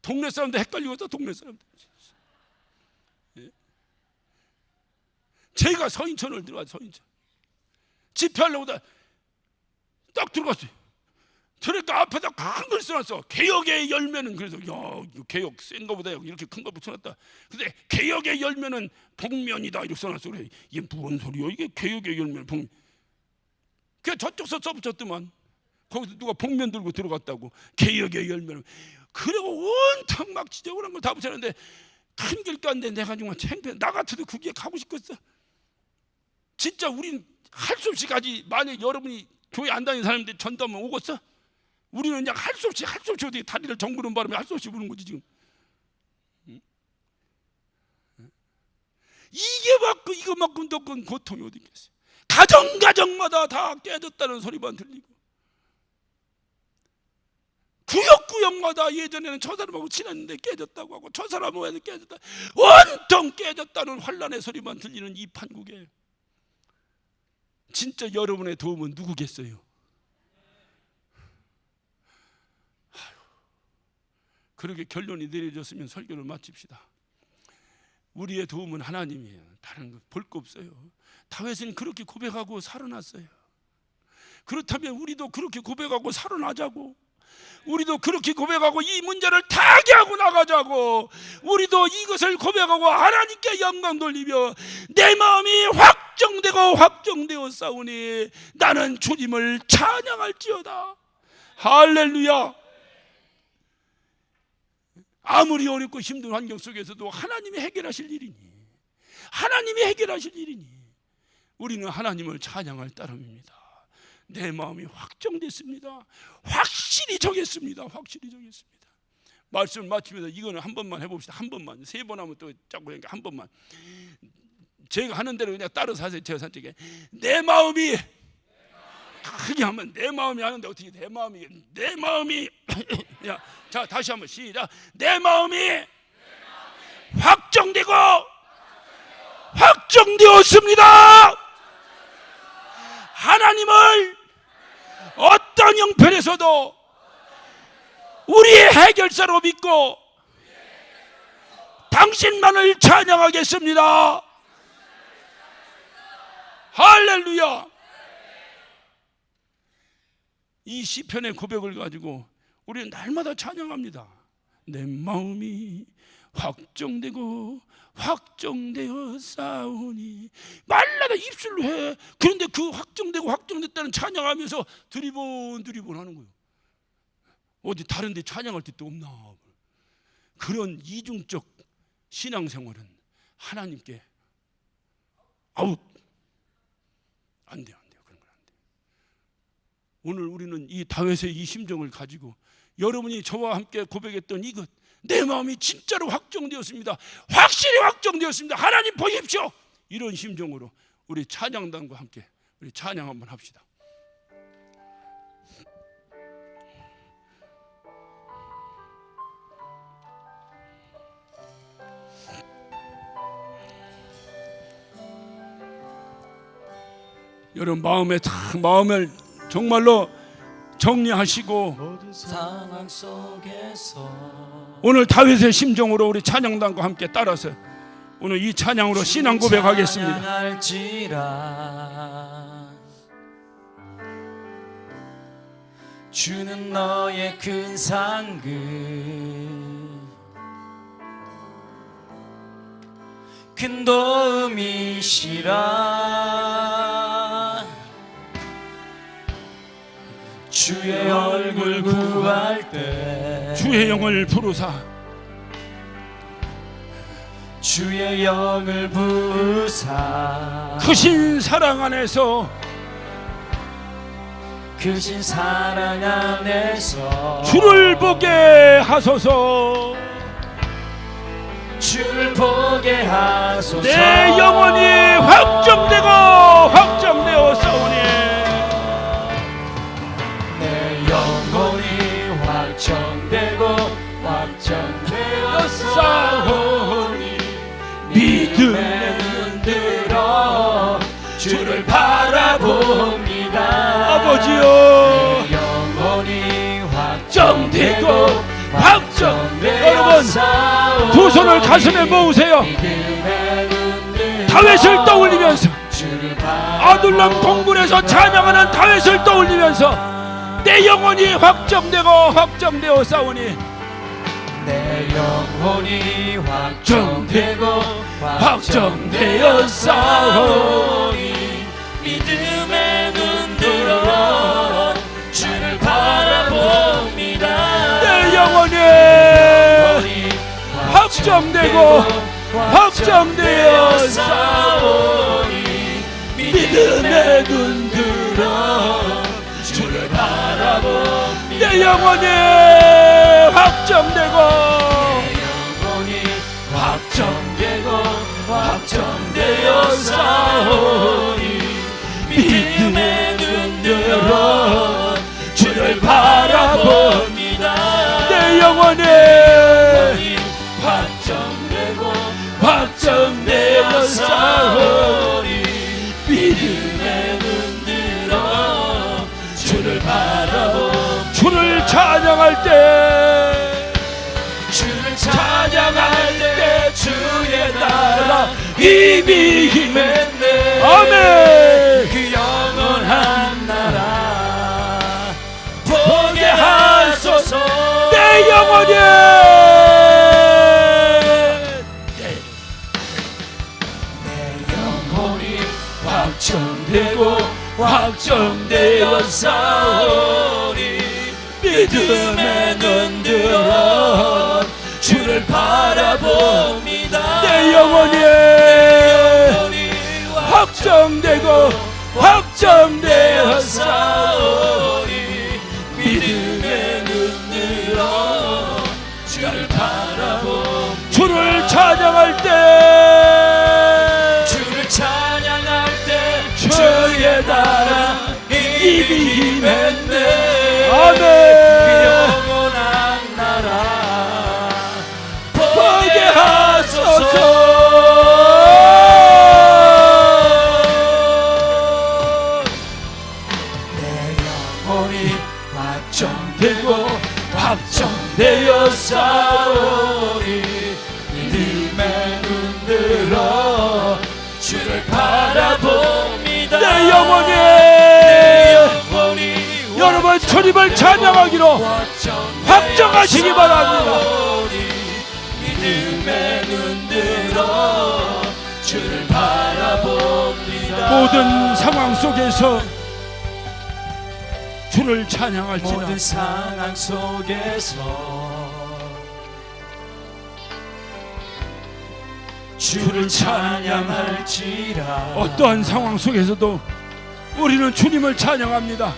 동네 사람들 헷갈리고서 동네 사람들. 제가 서인천을 들어가서 서인천 집회하려고 딱 들어갔어요. 그러니까 앞에다 큰 걸 써놨어. 개혁의 열매는. 그래서 야, 개혁 센 거보다 이렇게 큰 거 붙여놨다. 근데 개혁의 열매는 복면이다 이렇게 써놨어. 그래, 이게 무슨 소리야? 이게 개혁의 열매는 복면. 그냥 저쪽서 써붙였더만. 거기서 누가 복면 들고 들어갔다고. 개혁의 열매는. 그리고 온통 막 지저분한 걸 다 붙였는데, 큰 길가인데 내가 정말 창피해. 나 같아도 거기에 가고 싶겠어. 진짜 우린 할 수 없이 가지. 만약 여러분이 교회 안 다니는 사람인데 전도하면 오겠어? 우리는 그냥 할 수 없이 어떻게 다리를 정부는 바람에 할 수 없이 부는 거지 지금. 이게 맞고 이거만큼 더 큰 고통이 어디 있겠어요? 가정마다 다 깨졌다는 소리만 들리고, 구역마다 예전에는 저 사람하고 친했는데 깨졌다고 하고, 저 사람하고 깨졌다, 온통 깨졌다는 환란의 소리만 들리는 이 판국에 진짜 여러분의 도움은 누구겠어요? 그렇게 결론이 내려졌으면 설교를 마칩시다. 우리의 도움은 하나님이에요. 다른 거 볼 거 없어요. 다윗은 그렇게 고백하고 살아났어요. 그렇다면 우리도 그렇게 고백하고 살아나자고, 우리도 그렇게 고백하고 이 문제를 타개하고 나가자고, 우리도 이것을 고백하고 하나님께 영광 돌리며 내 마음이 확정되어 싸우니 나는 주님을 찬양할지어다. 할렐루야. 아무리 어렵고 힘든 환경 속에서도 하나님이 해결하실 일이니, 우리는 하나님을 찬양할 따름입니다. 내 마음이 확정됐습니다. 확실히 정했습니다. 말씀을 마치면서 이거는 한 번만 해봅시다. 한 번만. 3번 하면 또 자꾸 그러니까 한 번만. 제가 하는 대로 그냥 따라서 하세요. 제가 산책에 내 마음이 크게 하면 내 마음이 하는데 어떻게 내 마음이 야, 자 다시 한번 시작. 내 마음이 확정되었습니다. 하나님을 어떤 형편에서도 우리의 해결사로 믿고 당신만을 찬양하겠습니다. 할렐루야. 이 시편의 고백을 가지고 우리는 날마다 찬양합니다. 내 마음이 확정되어 싸우니, 말마다 입술로 해. 그런데 그 확정됐다는 찬양하면서 두리번 하는 거예요. 어디 다른 데 찬양할 때 또 없나. 그런 이중적 신앙생활은 하나님께 아웃. 안 돼요. 그런 건 안 돼요. 오늘 우리는 이 다윗의 이 심정을 가지고 여러분이 저와 함께 고백했던 이것, 내 마음이 진짜로 확정되었습니다. 확실히 확정되었습니다. 하나님 보십시오. 이런 심정으로 우리 찬양단과 함께 우리 찬양 한번 합시다. 여러분 마음을 정말로 정리하시고 상황 속에서 오늘 다윗의 심정으로 우리 찬양단과 함께 따라서 오늘 이 찬양으로 신앙 고백하겠습니다. 찬양할지라 주는 너의 큰 상급 큰 도움이시라 주의 얼굴 구할 때 주의 영을 부르사 주의 영을 부으사 크신 사랑 안에서 크신 사랑 안에서 주를 보게 하소서. 주를 보게 하소서. 내 영혼이 확정되고 확정되어 싸우니 내 영혼이 확정되고 확정되어 싸우니 믿음의 눈 들어 주를 바라봅니다. 아버지여, 내 영혼이 확정되고 확정되고. 여러분 싸우니 두 손을 가슴에 모으세요. 믿음의 눈 들어 다윗을 떠올리면서, 주를 아둘람 동굴에서 찬양하는 다윗을 떠올리면서 내 영혼이 확정되고 확정되어 싸우니 내 영혼이 확정되고 확정되어 싸우니 믿음의 눈 들어 주를 바라봅니다. 내 영혼이 확정되고 확정되어 싸우니 믿음의 눈 들어 주를 바라봅니다. 내 영혼이 확정되고 영혼이 확정되고 확정되어 싸우니 믿음의 눈 들어 주를 바라봅니다. 내 영혼이 확정되고 확정되어 싸우니 믿음의 눈 들어 주를 바라봅니다. 주를 찬양할 때, 주를 찬양할 때 주의 나라 이미 임했네. 아멘. 그 영원한 나라 보게 하소서. 내 영혼이 내 영혼이 확정되고 확정되어 싸우니 믿음의 눈 들어 주를 바라봅니다. 내 영혼이 확정되고 확정되어 싸우니 믿음의 눈 들어 주를 바라봅니다. 주를 찬양할 때, 주를 찬양할 때 주의 나라 이미 임했네. 아멘. 그 영원한 나라 보게 하소서. 내 영혼이 확정되고 확정되어 싸우니 믿음의 눈 들어 주를 바라봅니다. 내 영혼이 여러분 주님을 찬양하기로 확정하시기 바랍니다. 믿음의 눈 들어 주를 바라봅니다. 모든 상황 속에서 주를 찬양할지라. 모든 상황 속에서 주를 찬양할지라. 어떠한 상황 속에서도 우리는 주님을 찬양합니다.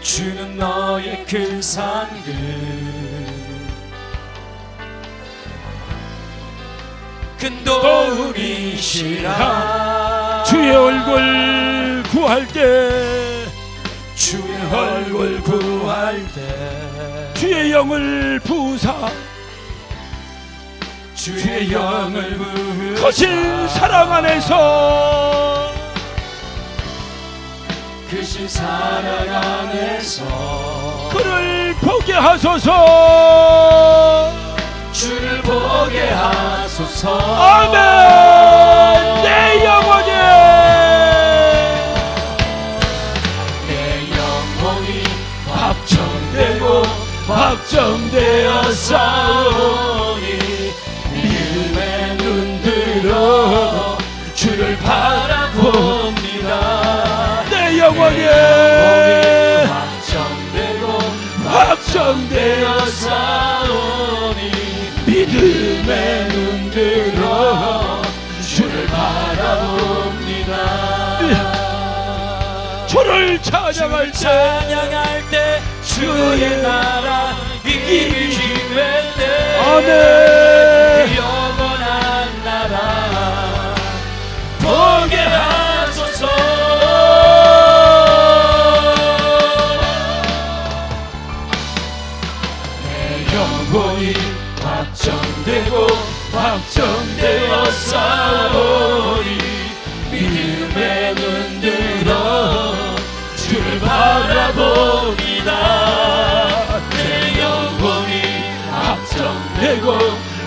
주는 너의 큰 산들 큰 도움이시라. 주의 얼굴 구할 때, 주의 얼굴 구할 때 주의 영을 부사 주의 영을 부으사 거신 사랑 안에서 크신 사랑 안에서 그를 보게 하소서. 주를 보게 하소서. 아멘. 내 영혼이 내 영혼이 확정되고 확정되어 싸우니 믿음의 눈 들어 주를 바라봅니다. 내 영혼이 확정되고 확정되어 싸우니 믿음의 눈 들어 주를 바라봅니다. 주를 주를 찬양할 때 찬양할 때 주의 나라 이길 기회 때 아멘. 영원한 나라 보게 하소서. 내 영혼이 확정되고 확정되어 싸우리 믿음의 눈 들어 주를 바라봅니다. 내 영혼이 확정되고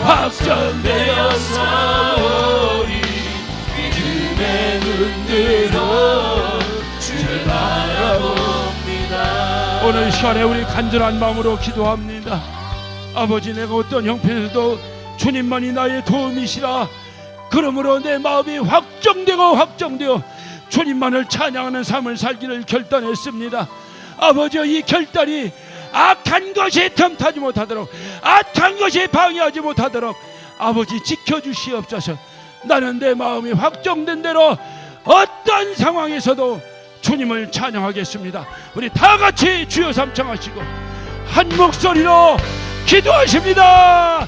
확정되어 싸우리 믿음의 눈 들어 주를 바라봅니다. 오늘 시간에 우리 간절한 마음으로 기도합니다. 아버지, 내가 어떤 형편에서도 주님만이 나의 도움이시라. 그러므로 내 마음이 확정되어 주님만을 찬양하는 삶을 살기를 결단했습니다. 아버지, 이 결단이 악한 것이 틈타지 못하도록, 악한 것이 방해하지 못하도록 아버지 지켜주시옵소서. 나는 내 마음이 확정된 대로 어떤 상황에서도 주님을 찬양하겠습니다. 우리 다 같이 주여 삼창하시고 한 목소리로 기도하십니다.